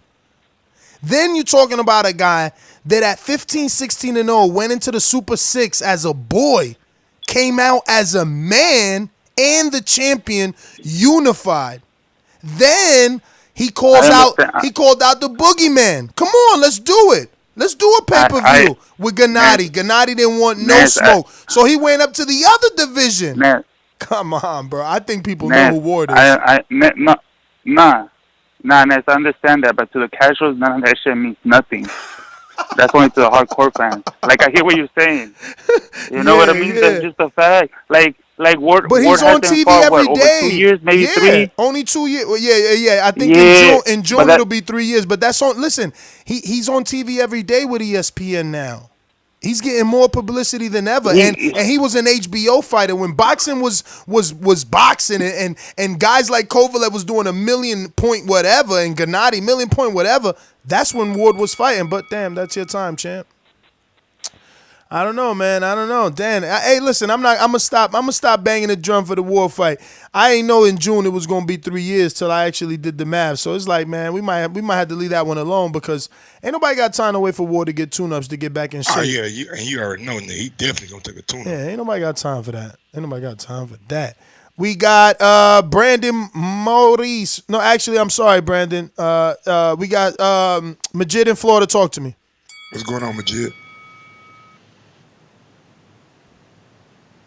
Then you're talking about a guy that at 15, 16, and 0 went into the Super 6 as a boy, came out as a man and the champion unified. Then he called out the boogeyman. Come on, let's do it. Let's do a pay-per-view with Gennady. Gennady didn't want no smoke. So he went up to the other division. Come on, bro. I think people know who Ward is. Ness, I understand that, but to the casuals, none of that shit means nothing. That's only to the hardcore fans. Like, I hear what you're saying. You know what I mean? That's just a fact. Like Ward. But he's on TV every day. Over 2 years, maybe 3. Only 2 years. Well, yeah. I think in June it'll be 3 years. But that's on. Listen, he's on TV every day with ESPN now. He's getting more publicity than ever, and he was an HBO fighter when boxing was boxing, and guys like Kovalev was doing 1,000,000 point whatever, and Gennady 1,000,000 point whatever. That's when Ward was fighting. But damn, that's your time, champ. I don't know, man. I don't know. Dan, hey, listen, I'm gonna stop banging the drum for the Ward fight. I ain't know in June it was gonna be 3 years till I actually did the math. So it's like, man, we might have to leave that one alone because ain't nobody got time to wait for Ward to get tune-ups to get back in shape. Oh yeah, you already know that he definitely gonna take a tune-up. Yeah, ain't nobody got time for that. Ain't nobody got time for that. We got Brandon Maurice. No, actually, I'm sorry, Brandon. We got Majid in Florida. Talk to me. What's going on, Majid?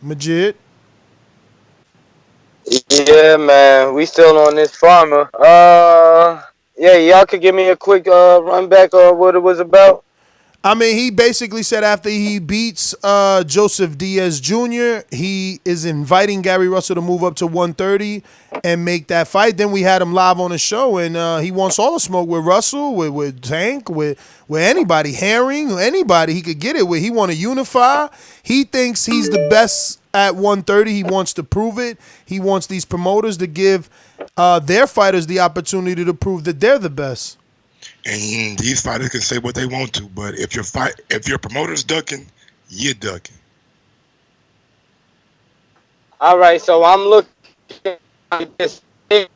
Majid? Yeah, man. We still on this Farmer. Yeah, y'all could give me a quick run back of what it was about. I mean, he basically said after he beats Joseph Diaz Jr., he is inviting Gary Russell to move up to 130 and make that fight. Then we had him live on the show, and he wants all the smoke with Russell, with Tank, with anybody, Herring, anybody he could get it with. He want to unify. He thinks he's the best at 130. He wants to prove it. He wants these promoters to give their fighters the opportunity to prove that they're the best. And these fighters can say what they want to, but if your promoter's ducking, you're ducking. All right, so I'm looking at this, and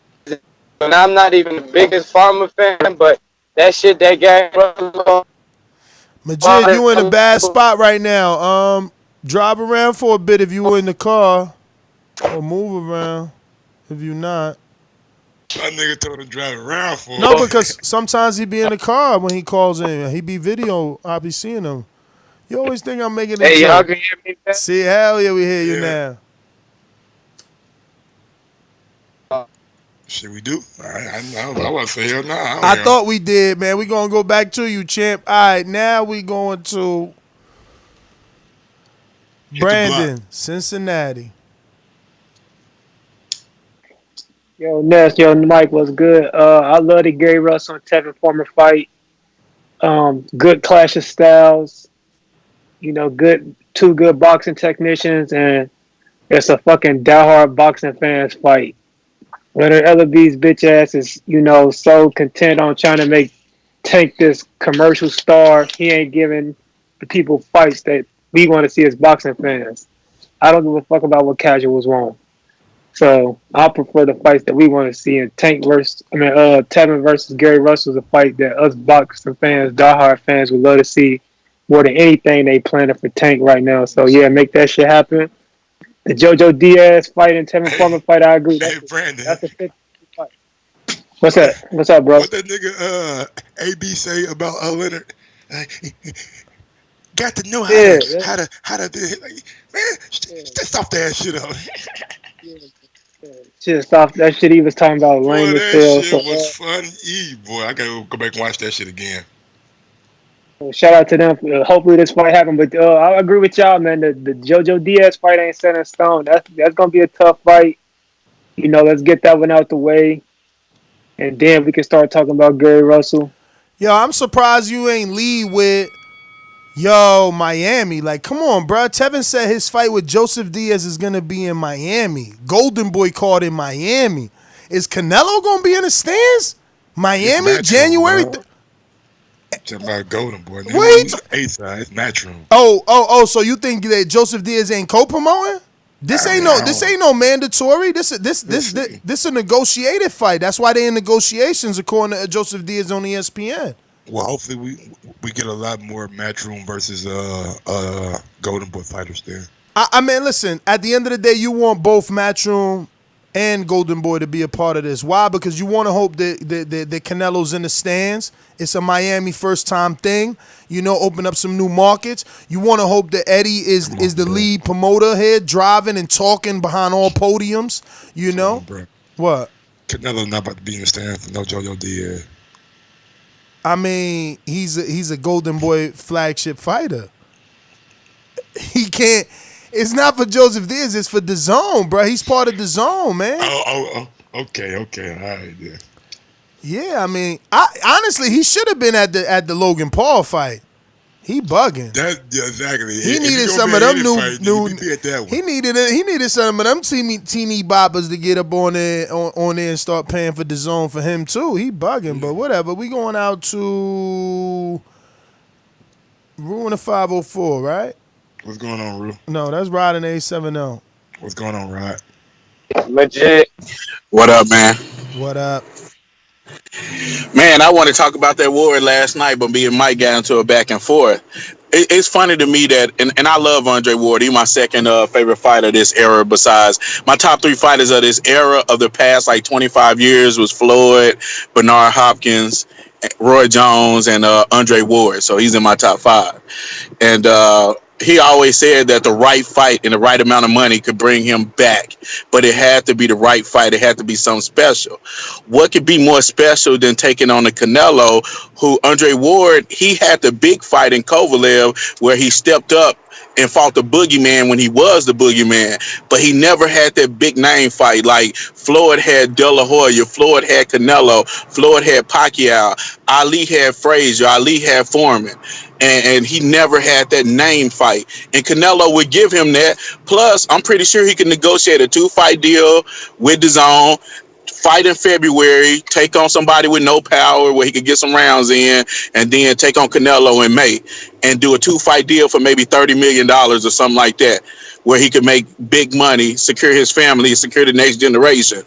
I'm not even the biggest Farmer fan, but that shit that guy. Majid, you in a bad spot right now. Drive around for a bit if you were in the car, or move around if you're not. That nigga told him to drive around for. No, because sometimes he be in the car when he calls in. He be video. I be seeing him. You always think I'm making it. Hey, y'all can hear me now? See, hell yeah, we hear you now. Shit, we do? I want to say hell nah. I thought we did, man. We going to go back to you, champ. All right, now we going to Brandon, Cincinnati. Yo, Ness, yo, Mike, what's good? I love the Gary Russell and Tevin Farmer fight. Good clash of styles. You know, two good boxing technicians, and it's a fucking diehard boxing fans fight. Leonard Ellaby's bitch ass is, so content on trying to make Tank this commercial star. He ain't giving the people fights that we want to see as boxing fans. I don't give a fuck about what casuals want. So I prefer the fights that we want to see. And Tevin versus Gary Russell is a fight that us boxing fans, diehard fans, would love to see more than anything they planning for Tank right now. So yeah, make that shit happen. The Jojo Diaz fight and Tevin Farmer fight, I agree. Brandon. That's a 50 fight. What's that? What's up, bro? What that nigga AB say about Leonard? Got to know how to do it. Like, man, just stop that shit up. Shit, stop that shit he was talking about. Lame as hell. That shit was funny, boy. I gotta go back and watch that shit again. Shout out to them. Hopefully this fight happen. But I agree with y'all, man. The Jojo Diaz fight ain't set in stone. That's gonna be a tough fight. Let's get that one out the way, and then we can start talking about Gary Russell. Yo, I'm surprised you ain't lead with Miami. Like, come on, bro. Tevin said his fight with Joseph Diaz is gonna be in Miami. Golden Boy called in Miami. Is Canelo gonna be in the stands? Miami, January. Talking about Golden Boy. Wait. It's Matchroom. Oh. So you think that Joseph Diaz ain't co-promoting? This ain't no mandatory. This a negotiated fight. That's why they in negotiations, according to Joseph Diaz on ESPN. Well, hopefully we get a lot more Matchroom versus Golden Boy fighters there. I mean, listen. At the end of the day, you want both Matchroom and Golden Boy to be a part of this. Why? Because you want to hope that Canelo's in the stands. It's a Miami first-time thing. Open up some new markets. You want to hope that Eddie is the lead promoter here, driving and talking behind all podiums. What? Canelo's not about to be in the stands for no Jojo Diaz. I mean, he's a Golden Boy flagship fighter. He can't. It's not for Joseph Diaz. It's for Dazn, bro. He's part of Dazn, man. Oh, okay. All right, yeah. Yeah, I mean, honestly, he should have been at the Logan Paul fight. He bugging. Exactly. He If needed gonna some be of at them any new fight, new. be at that one. He needed some of them teeny boppers to get up on there and start paying for DAZN for him too. He bugging, but whatever. We going out to Ruin the 504, right? What's going on, Ru? No, that's Rod 870. What's going on, Rod? Legit. What up, man? What up? Man, I want to talk about that war last night, but me and Mike got into a back and forth. It's funny to me that, and I love Andre Ward. He's my second favorite fighter of this era. Besides my top three fighters of this era of the past, like 25 years, was Floyd, Bernard Hopkins, Roy Jones, and Andre Ward. So he's in my top five. And he always said that the right fight and the right amount of money could bring him back, but it had to be the right fight. It had to be something special. What could be more special than taking on the Canelo, who Andre Ward, he had the big fight in Kovalev where he stepped up and fought the boogeyman when he was the boogeyman, but he never had that big name fight. Like Floyd had De La Hoya, Floyd had Canelo, Floyd had Pacquiao, Ali had Frazier, Ali had Foreman, and he never had that name fight. And Canelo would give him that. Plus, I'm pretty sure he could negotiate a 2-fight deal with DAZN, fight in February, take on somebody with no power where he could get some rounds in, and then take on Canelo in May and do a 2-fight deal for maybe $30 million or something like that, where he could make big money, secure his family, secure the next generation.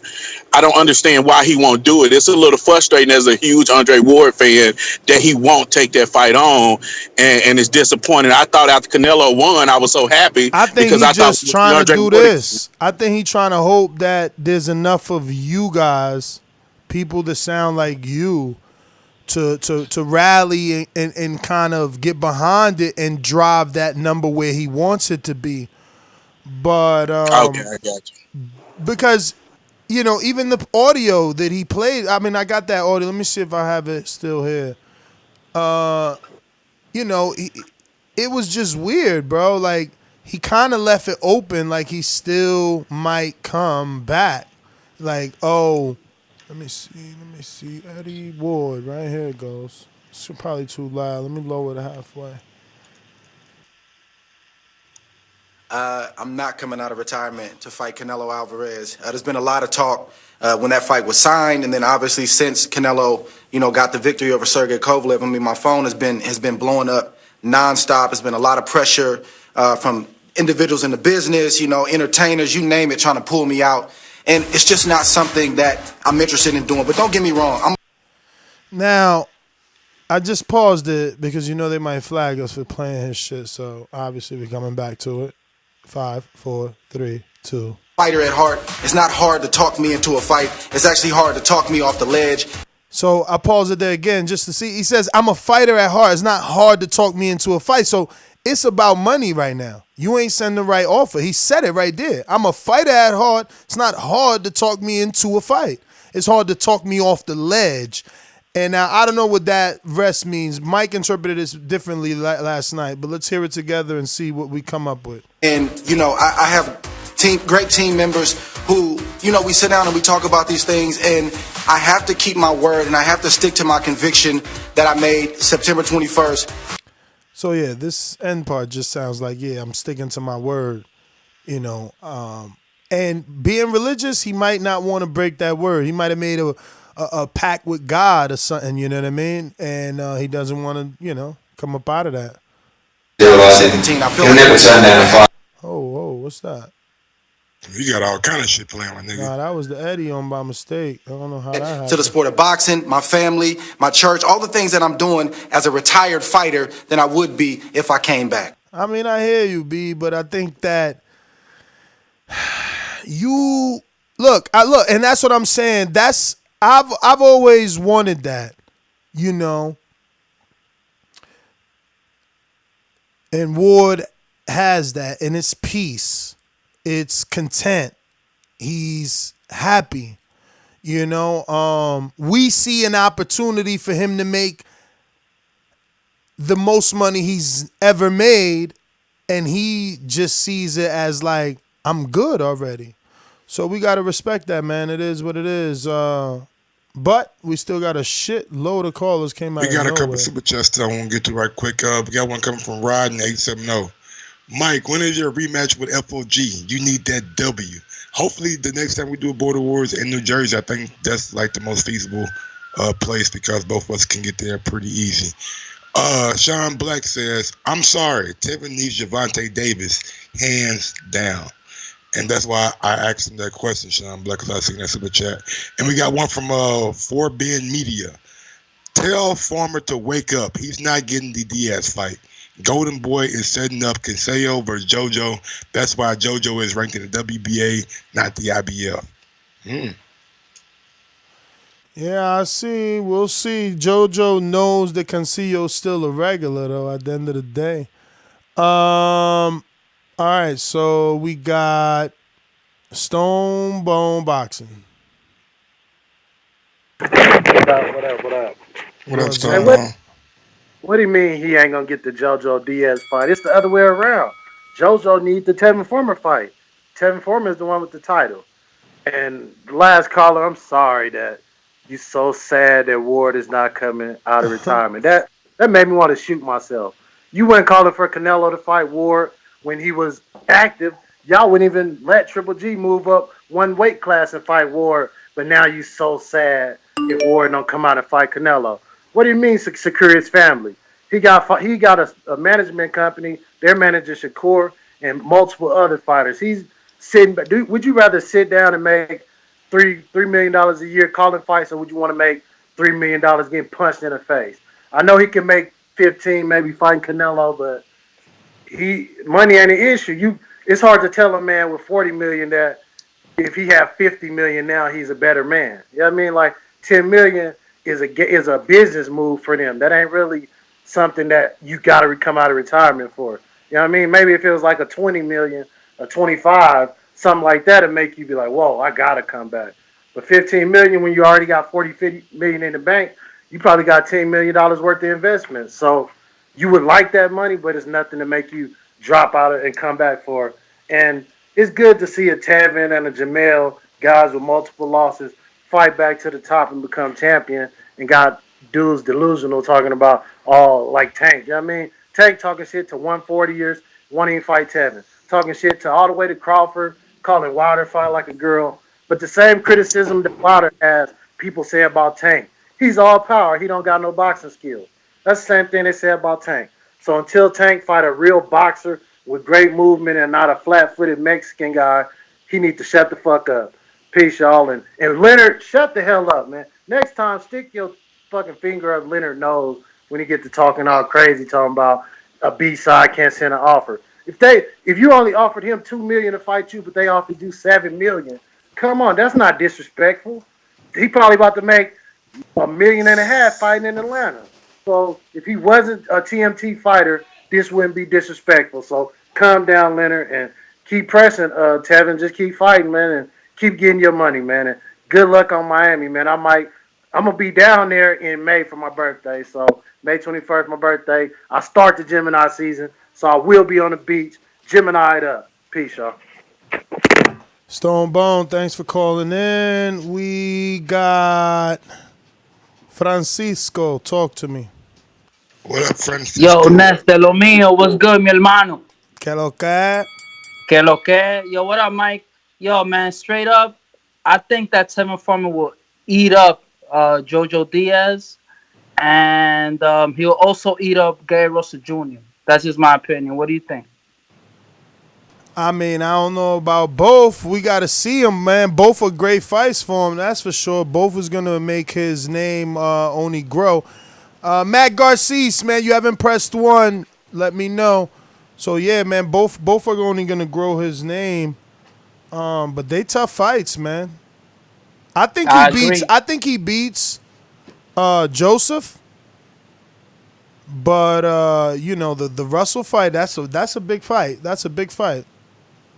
I don't understand why he won't do it. It's a little frustrating as a huge Andre Ward fan that he won't take that fight on, and it's disappointing. I thought after Canelo won, I was so happy. I think because he's I just thought trying to Andre do Ward, this. I think he's trying to hope that there's enough of you guys, people that sound like you, to rally and kind of get behind it and drive that number where he wants it to be. But okay, I got you. Because even the audio that he played, I mean, I got that audio. Let me see if I have it still here. It was just weird, bro. Like, he kind of left it open like he still might come back. Like, oh, let me see. Eddie Ward, right here it goes. It's probably too loud. Let me lower it halfway. I'm not coming out of retirement to fight Canelo Alvarez. There's been a lot of talk when that fight was signed, and then obviously since Canelo, got the victory over Sergey Kovalev. I mean, my phone has been blowing up nonstop. There's been a lot of pressure from individuals in the business, entertainers, you name it, trying to pull me out, and it's just not something that I'm interested in doing. But don't get me wrong. Now, I just paused it because they might flag us for playing his shit. So obviously we're coming back to it. 5, 4, 3, 2. Fighter at heart. It's not hard to talk me into a fight. It's actually hard to talk me off the ledge. So I paused it there again just to see. He says, I'm a fighter at heart. It's not hard to talk me into a fight. So it's about money right now. You ain't sending the right offer. He said it right there. I'm a fighter at heart. It's not hard to talk me into a fight. It's hard to talk me off the ledge. And now I don't know what that rest means. Mike interpreted this differently last night, but let's hear it together and see what we come up with. And, I have great team members who, we sit down and we talk about these things, and I have to keep my word and I have to stick to my conviction that I made September 21st. So, yeah, this end part just sounds like, I'm sticking to my word, and being religious, he might not want to break that word. He might have made a pact with God or something, you know what I mean? And he doesn't want to, come up out of that. 17, I feel like Oh, what's that? You got all kind of shit playing with nigga. Nah, that was the Eddie on by mistake. I don't know how that happened. To the sport of boxing, my family, my church, all the things that I'm doing as a retired fighter than I would be if I came back. I mean, I hear you, B, but I think that you look, and that's what I'm saying. I've always wanted that, And Ward has that, and it's peace. It's content. He's happy. We see an opportunity for him to make the most money he's ever made, and he just sees it as like, I'm good already. So we got to respect that, man. It is what it is. But we still got a shit load of callers came out We of got a couple nowhere. super chats that I want to get to right quick. We got one coming from Rod in 870. Mike, when is your rematch with FOG? You need that W. Hopefully, the next time we do a Border Wars in New Jersey, I think that's like the most feasible place because both of us can get there pretty easy. Sean Black says, I'm sorry, Tevin needs Gervonta Davis, hands down. And that's why I asked him that question, Sean Black, because I seen that super chat. And we got one from 4Ben Media. Tell Farmer to wake up. He's not getting the Diaz fight. Golden Boy is setting up Consejo versus Jojo. That's why Jojo is ranked in the WBA, not the IBF. Yeah, I see. We'll see. JoJo knows that Cansillo's still a regular, though, at the end of the day. All right, so we got Stone Bone Boxing. What up? What up, Hey, Stone Bone? what do you mean he ain't gonna get the JoJo Diaz fight? It's the other way around. JoJo needs the Tevin Farmer fight. Tevin Farmer is the one with the title. And the last caller, I'm sorry that you so sad that Ward is not coming out of retirement. That made me want to shoot myself. You went calling for Canelo to fight Ward when he was active. Y'all wouldn't even let Triple G move up one weight class and fight Ward. But now you so sad if Ward don't come out and fight Canelo. What do you mean secure his family? He got a management company. Their manager Shakur and multiple other fighters. He's sitting. Would you rather sit down and make $3 million a year calling fights, or would you want to make $3 million getting punched in the face? I know he can make 15, maybe fighting Canelo, but money ain't an issue. It's hard to tell a man with 40 million that if he have 50 million now, he's a better man. You know what I mean? Like 10 million is a business move for them. That ain't really something that you got to come out of retirement for. You know what I mean? Maybe if it was like a 20 million, a 25, something like that, would make you be like, whoa, I got to come back. But 15 million when you already got 40, 50 million in the bank, you probably got $10 million worth of investment. So you would like that money, but it's nothing to make you drop out and come back for. And it's good to see a Tevin and a Jamel, guys with multiple losses, fight back to the top and become champion, and got dudes delusional talking about all like Tank. You know what I mean? Tank talking shit to 140 years, wanting to fight Tevin. Talking shit to all the way to Crawford, calling Wilder fight like a girl. But the same criticism that Wilder has, people say about Tank. He's all power. He don't got no boxing skills. That's the same thing they say about Tank. So until Tank fight a real boxer with great movement and not a flat-footed Mexican guy, he needs to shut the fuck up. Peace, y'all. And Leonard, shut the hell up, man. Next time, stick your fucking finger up Leonard's nose when he get to talking all crazy, talking about a B-side can't send an offer. If you only offered him $2 million to fight you, but they offered you $7 million, come on, that's not disrespectful. He probably about to make $1.5 million fighting in Atlanta. So if he wasn't a TMT fighter, this wouldn't be disrespectful. So calm down, Leonard, and keep pressing, Tevin. Just keep fighting, man, and keep getting your money, man. And good luck on Miami, man. I'm gonna be down there in May for my birthday. So May 21st, my birthday. I start the Gemini season, so I will be on the beach. Gemini it up. Peace, y'all. Stone Bone, thanks for calling in. We got Francisco. Talk to me. What up, Francisco? Yo, Neste, lo mío, what's good, mi hermano? Que lo que? Que lo que? Yo, what up, Mike? Yo, man, straight up, I think that Tevin Farmer will eat up Jojo Diaz, and he'll also eat up Gary Russell Jr. That's just my opinion. What do you think? I mean, I don't know about both. We got to see them, man. Both are great fights for him, that's for sure. Both is going to make his name only grow. Matt Garces, man, you haven't pressed one. Let me know. So, yeah, man, both are only going to grow his name. But they tough fights, man. I think he beats Joseph. But you know, the Russell fight, that's a big fight. That's a big fight.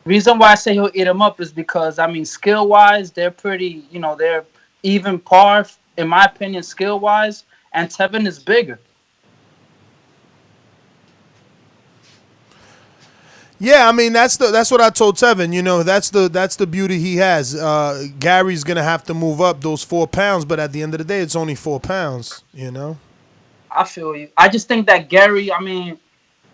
Reason why I say he'll eat him up is because, I mean, skill-wise, they're pretty, they're even par, in my opinion, skill-wise, and Tevin is bigger. Yeah, I mean that's what I told Tevin. You know, that's the beauty he has. Gary's gonna have to move up those 4 pounds, but at the end of the day, it's only 4 pounds. You know. I feel you. I just think that Gary, I mean,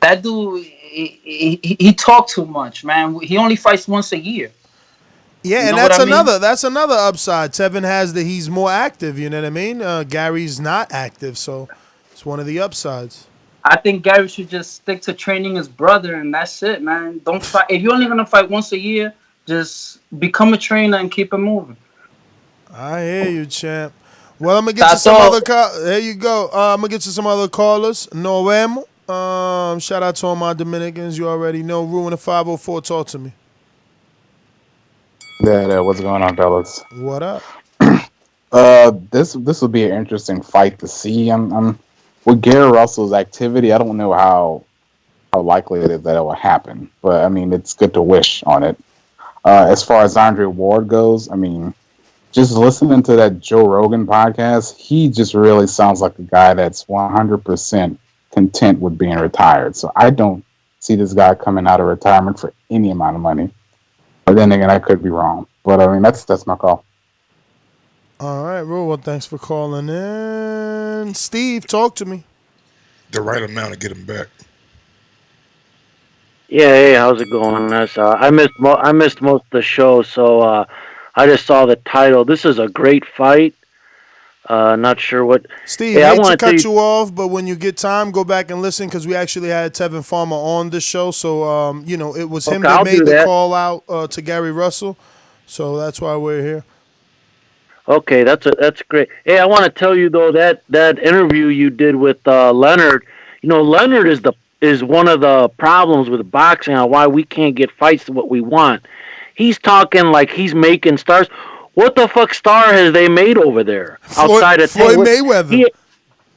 that dude, he talk too much, man. He only fights once a year. Yeah, You and know what I mean? that's another upside. Tevin has that he's more active. You know what I mean? Gary's not active, so it's one of the upsides. I think Gary should just stick to training his brother, and that's it, man. Don't fight. If you're only gonna fight once a year, just become a trainer and keep it moving. I hear you, champ. Well, I'm gonna get you some other. There you go. I'm gonna get you some other callers. Noem. Shout out to all my Dominicans. You already know. Ruin the 504. Talk to me. What's going on, fellas? What up? This will be an interesting fight to see. I'm with Gary Russell's activity. I don't know how likely it is that it will happen, but I mean it's good to wish on it. As far as Andre Ward goes, I mean, just listening to that Joe Rogan podcast, he just really sounds like a guy that's 100% content with being retired. So I don't see this guy coming out of retirement for any amount of money. But then again, I could be wrong. But I mean, that's my call. All right, Ru. Well, thanks for calling in. Steve, talk to me. The right amount to get him back. Yeah, hey, how's it going? I missed most of the show, so I just saw the title. This is a great fight. Not sure what. Steve, Hey, I hate to want to cut you off, but when you get time, go back and listen because we actually had Tevin Farmer on the show. So, you know, it was him Okay, that I'll made do the that. call out to Gary Russell. So that's why we're here. Okay, that's great. Hey, I want to tell you though that interview you did with Leonard. You know, Leonard is one of the problems with boxing on why we can't get fights to what we want. He's talking like he's making stars. What the fuck star has they made over there outside of Floyd Mayweather.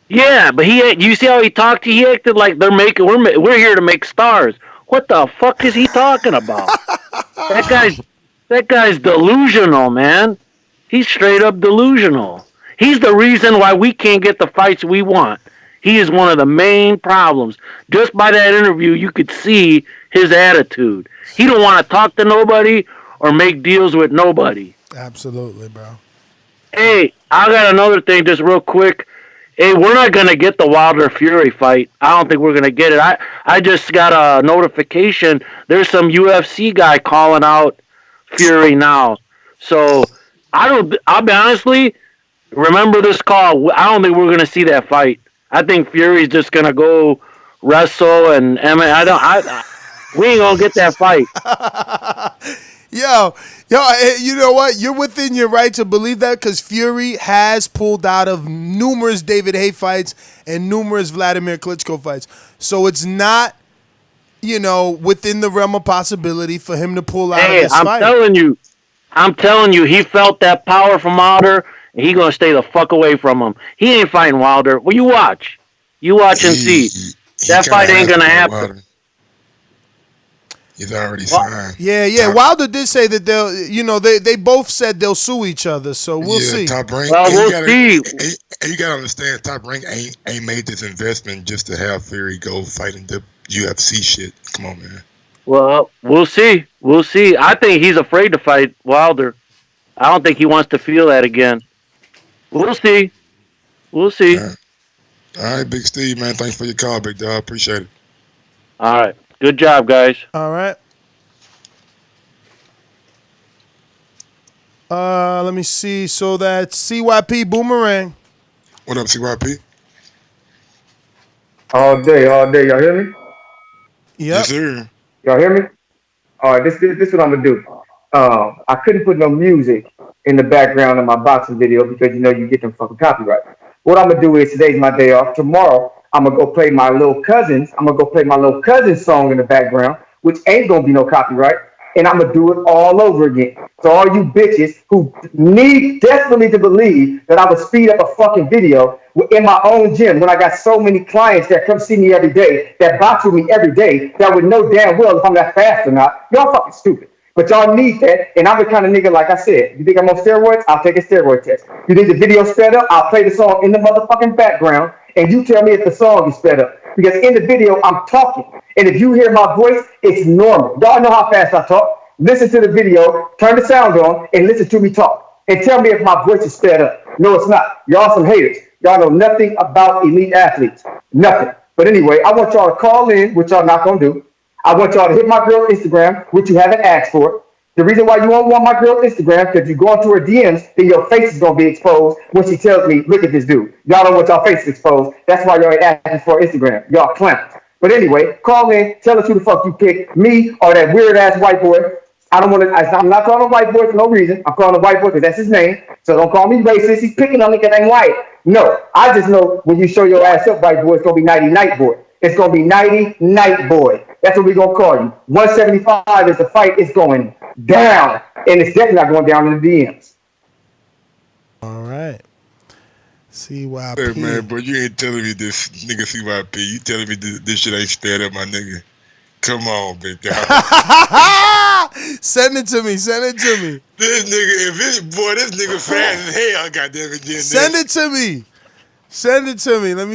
Yeah, but you see how he talked? He acted like we're here to make stars. What the fuck is he talking about? that guy's delusional, man. He's straight up delusional. He's the reason why we can't get the fights we want. He is one of the main problems. Just by that interview, you could see his attitude. He don't want to talk to nobody or make deals with nobody. Absolutely, bro. Hey, I got another thing just real quick. Hey, we're not going to get the Wilder Fury fight. I don't think we're going to get it. I just got a notification. There's some UFC guy calling out Fury now. So, I'll be honestly, remember this call. I don't think we're going to see that fight. I think Fury's just going to go wrestle and we ain't going to get that fight. Yo, you know what? You're within your right to believe that because Fury has pulled out of numerous David Haye fights and numerous Vladimir Klitschko fights. So it's not, within the realm of possibility for him to pull out of this fight. I'm telling you, he felt that power from Wilder, and he going to stay the fuck away from him. He ain't fighting Wilder. Well, you watch. You watch and see. That fight ain't going to happen. Wilder. He's already signed. Yeah. Wilder did say that they both said they'll sue each other, so we'll see. Top Rank. Well, we'll see. You gotta understand, Top Rank ain't made this investment just to have Fury go fighting the UFC shit. Come on, man. Well, we'll see. We'll see. I think he's afraid to fight Wilder. I don't think he wants to feel that again. We'll see. We'll see. All right, Big Steve, man. Thanks for your call, big dog. Appreciate it. All right. Good job, guys. All right. Let me see. So that's CYP Boomerang. What up, CYP? All day. Y'all hear me? Yep. Yes, sir. Y'all hear me? All right, this is what I'm gonna do. I couldn't put no music in the background of my boxing video because you get them fucking copyright. What I'm gonna do is today's my day off. Tomorrow I'm gonna go play my little cousin's. I'm gonna go play my little cousin's song in the background, which ain't gonna be no copyright, and I'm gonna do it all over again. So all you bitches who need desperately to believe that I would speed up a fucking video in my own gym when I got so many clients that come see me every day, that box with me every day, that would know damn well if I'm that fast or not. Y'all fucking stupid. But y'all need that, and I'm the kind of nigga, like I said, you think I'm on steroids? I'll take a steroid test. You think the video sped up? I'll play the song in the motherfucking background, and you tell me if the song is sped up. because in the video I'm talking. And if you hear my voice, it's normal. Y'all know how fast I talk. Listen to the video, turn the sound on, and listen to me talk. And tell me if my voice is sped up. No, it's not. Y'all some haters. Y'all know nothing about elite athletes. Nothing. But anyway, I want y'all to call in, which y'all not gonna do. I want y'all to hit my girl Instagram, which you haven't asked for. The reason why you won't want my girl Instagram, because you go into her DMs, then your face is gonna be exposed when she tells me, look at this dude. Y'all don't want y'all face exposed. That's why y'all ain't asking for Instagram. Y'all clowns. But anyway, call in, tell us who the fuck you pick, me or that weird ass white boy. I don't want to. I'm not calling him white boy for no reason. I'm calling him white boy because that's his name. So don't call me racist. He's picking on me because I'm white. No, I just know when you show your ass up, white boy, it's gonna be nighty night boy. It's gonna be nighty night boy. That's what we're gonna call you. 175 is the fight. It's going down, and it's definitely not going down in the DMs. All right. CYP. Hey, man, bro, you ain't telling me this nigga CYP. You telling me this shit ain't sped up, my nigga. Come on, big guy. Send it to me. Send it to me. This nigga, this nigga fast as hell. Goddamn it, Send it to me. Send it to me. Let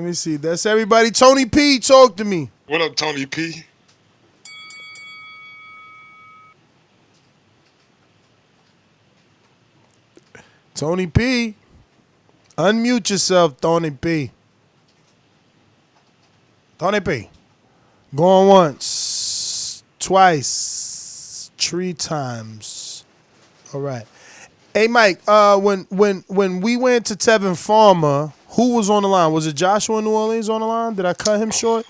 me see. That's everybody. Tony P, talk to me. What up, Tony P? Tony P. Unmute yourself, Tony P. Tony P. Going once, twice, 3 times. All right. Hey, Mike, when we went to Tevin Farmer, who was on the line? Was it Joshua in New Orleans on the line? Did I cut him short?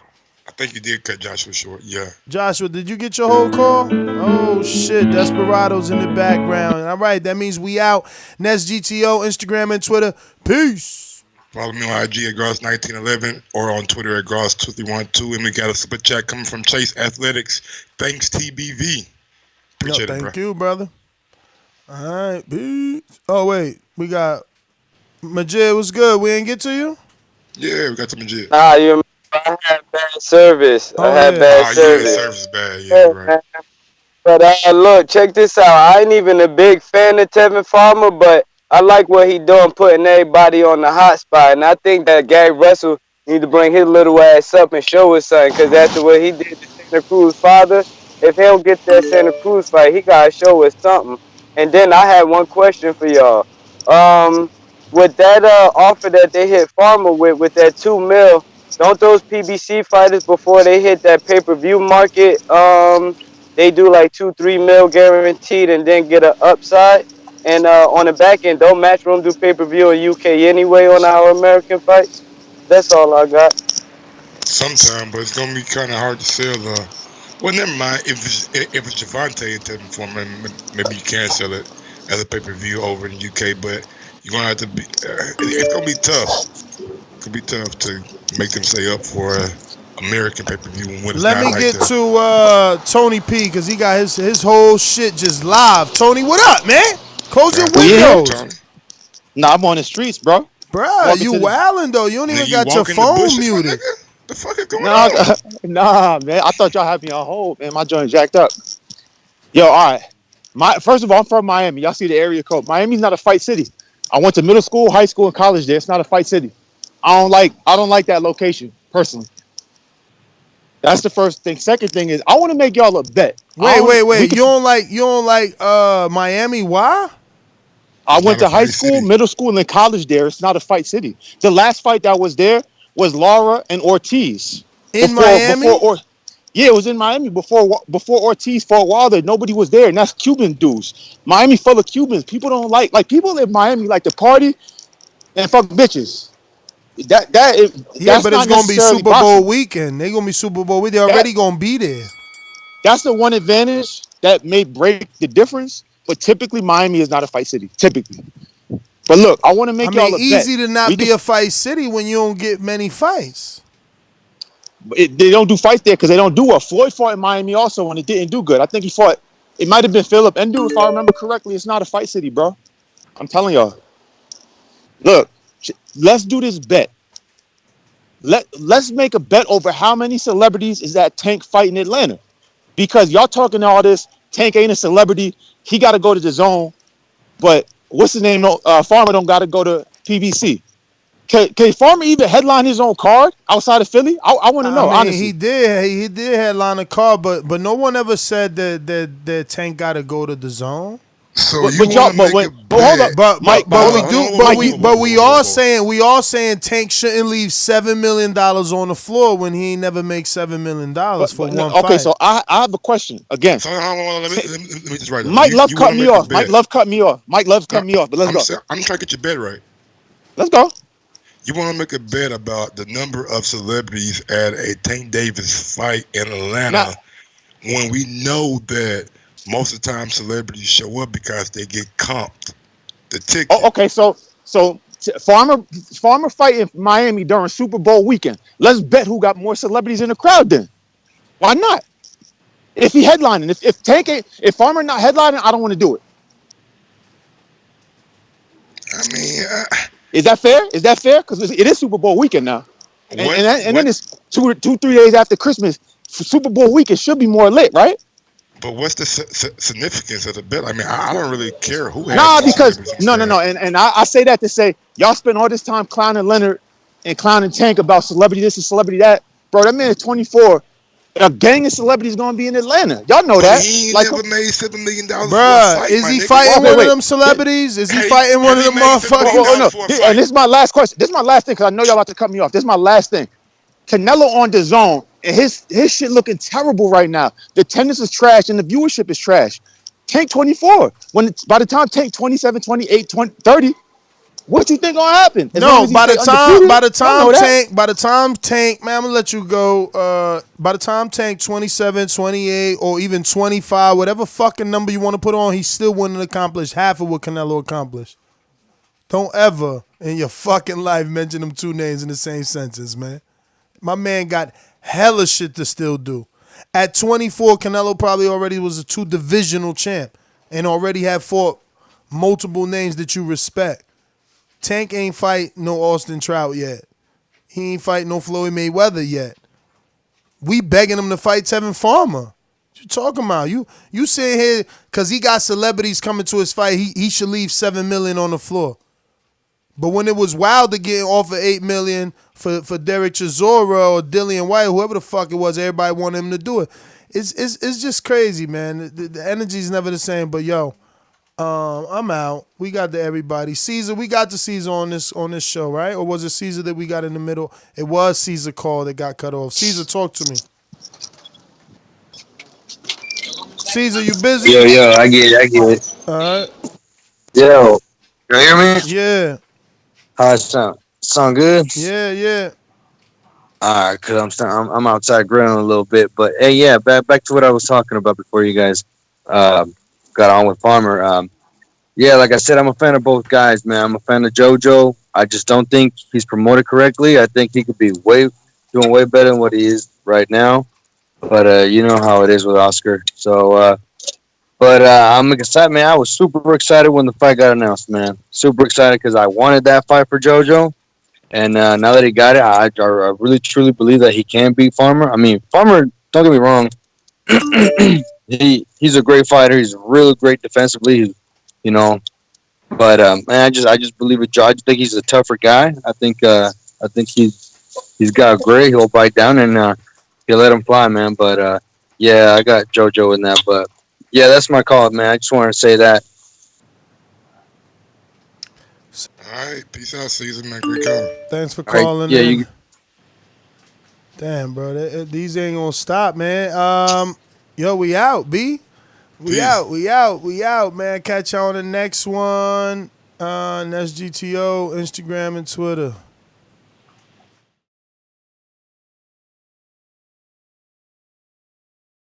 I think you did cut Joshua short, yeah. Joshua, did you get your whole call? Oh, shit. Desperado's in the background. All right, that means we out. Nest GTO, Instagram and Twitter. Peace. Follow me on IG at Gross1911 or on Twitter at Gross2312. And we got a super chat coming from Chase Athletics. Thanks, TBV. Appreciate it, bro. Thank you, brother. All right, peace. Oh, wait. We got Majid. What's good? We ain't get to you? Yeah, we got to Majid. Nah, I had bad service. Oh, I had bad service. Yeah, service bad. Yeah, right. But look, check this out. I ain't even a big fan of Tevin Farmer, but I like what he doing, putting everybody on the hot spot. And I think that Gary Russell need to bring his little ass up and show us something, because after what he did to Santa Cruz father, if he don't get that Santa Cruz fight, he got to show us something. And then I had one question for y'all. With that offer that they hit Farmer with that $2 million, don't those PBC fighters, before they hit that pay-per-view market, they do like $2-3 million guaranteed and then get an upside? And on the back end, don't Matchroom do pay-per-view in UK anyway on our American fights? That's all I got. Sometime, but it's gonna be kind of hard to sell. Well, never mind. If it's Gervonta and Tevin Farmer, maybe you can sell it as a pay-per-view over in the UK. But you're gonna have to be. It's gonna be tough. It's gonna be tough to make them stay up for American pay-per-view when it's Let not me like get that. to Tony P, because he got his whole shit just live. Tony, what up, man? Close your windows. Nah, I'm on the streets, bro. Bruh, you wildin' though. You don't even got your phone muted. The fuck is going on? Nah, man. I thought y'all had me on hold, man. My joint jacked up. Yo, all right. First of all, I'm from Miami. Y'all see the area code. Miami's not a fight city. I went to middle school, high school, and college there. It's not a fight city. I don't like that location, personally. That's the first thing. Second thing is, I want to make y'all a bet. Wait. You don't like Miami? Why? I went to high school, middle school, and college there. It's not a fight city. The last fight that was there was Lara and Ortiz. Miami? Yeah, it was in Miami before Ortiz for a while there. Nobody was there, and that's Cuban dudes. Miami full of Cubans. People don't like people in Miami like to party and fuck bitches. That's but it's gonna be Super Bowl boxing. weekend. They're gonna be Super Bowl weekend. They're already gonna be there. That's the one advantage that may break the difference. But typically, Miami is not a fight city. Typically. But look, I want to make y'all a bet. Easy to not be a fight city when you don't get many fights. They don't do fights there because they don't do it. Floyd fought in Miami also when it didn't do good. I think he fought. It might have been Philip Endu, if I remember correctly. It's not a fight city, bro. I'm telling y'all. Look, let's do this bet. Let's make a bet over how many celebrities is that Tank fight in Atlanta. Because y'all talking all this, Tank ain't a celebrity. He got to go to the zone. But what's his name? Farmer don't got to go to PBC. Can Farmer even headline his own card outside of Philly? I want to I know, mean, honestly. he did. He did headline a car, but no one ever said that Tank got to go to the zone. So But you but y'all want to but make when a but hold up, bet? Mike, But hold we up, do. Mike. We all saying Tank shouldn't leave $7 million on the floor when he ain't never make $7 million for No, one okay, fight. so I have a question again. So hold on, let me just write that. Mike Love You cut want to me make a off. Mike bet? Love cut me off. Mike Love No, cut me off. But let's go. I'm trying to get your bet right. Let's go. You want to make a bet about the number of celebrities at a Tank Davis fight in Atlanta Now, when we know that most of the time celebrities show up because they get comped the ticket. okay, Farmer fight in Miami during Super Bowl weekend. Let's bet who got more celebrities in the crowd then. Why not? If he headlining, if Farmer not headlining, I don't want to do it. I mean, Is that fair? Is that fair? Because it is Super Bowl weekend now, and what? then it's 3 days after Christmas. Super Bowl weekend should be more lit, right? But what's the significance of the bet? I mean, I don't really care who has Nah, more because celebrities in the no, crowd. and I say that to say y'all spend all this time clowning Leonard and clowning Tank about celebrity this and celebrity that, bro. That man is 24. A gang of celebrities gonna be in Atlanta. Y'all know But that. he ain't Like, never made $7 million for a Bruh, fight, is my he nigga. fighting okay, one of wait. them celebrities? Is he Has fighting one of he them made $7 million Oh, motherfuckers? no. for a And fight? this is my last question. This is my last thing because I know y'all about to cut me off. This is my last thing. Canelo on Dazn and his shit looking terrible right now. The attendance is trash and the viewership is trash. Tank 24. By the time Tank 27, 28, 20, 30, what you think gonna happen? As long No, as he stay undefeated, y'all know that. by the time Tank, man, I'm gonna let you go. By the time Tank 27, 28, or even 25, whatever fucking number you want to put on, he still wouldn't accomplish half of what Canelo accomplished. Don't ever in your fucking life mention them two names in the same sentence, man. My man got hella shit to still do. At 24, Canelo probably already was a 2 divisional champ and already had fought multiple names that you respect. Tank ain't fight no Austin Trout yet. He ain't fight no Floyd Mayweather yet. We begging him to fight Tevin Farmer. What you talking about? You sitting here because he got celebrities coming to his fight. He should leave $7 million on the floor. But when it was Wilder getting offered $8 million for Derek Chisora or Dillian White, whoever the fuck it was, everybody wanted him to do it. It's just crazy, man. The energy's never the same. But yo, I'm out. We got to everybody. Caesar, we got to Caesar on this show, right? Or was it Caesar that we got in the middle? It was Caesar call that got cut off. Caesar, talk to me. Caesar, you busy? Yo, I get it. All right. Yo, you hear me? Yeah. How it sound? Sound good? Yeah. All right, cause I'm outside grilling a little bit, but hey, yeah, back to what I was talking about before you guys got on with Farmer. Yeah, like I said, I'm a fan of both guys, man. I'm a fan of Jojo. I just don't think he's promoted correctly. I think he could be doing way better than what he is right now. But you know how it is with Oscar. So, I'm excited, man. I was super excited when the fight got announced, man. Super excited because I wanted that fight for Jojo. And now that he got it, I really truly believe that he can beat Farmer. I mean, Farmer, don't get me wrong, he's a great fighter. He's really great defensively. You know, but man, I just believe it. I just think he's a tougher guy. I think he's got great. He'll bite down and he'll let him fly, man. But yeah, I got JoJo in that. But yeah, that's my call, man. I just wanted to say that. All right, peace out, Caesar, man. Great call. Thanks for All right, calling yeah, in. you. Damn, bro. These ain't gonna stop, man. Yo, we out, B. We Peace. out, man. Catch y'all on the next one. That's GTO, Instagram, and Twitter.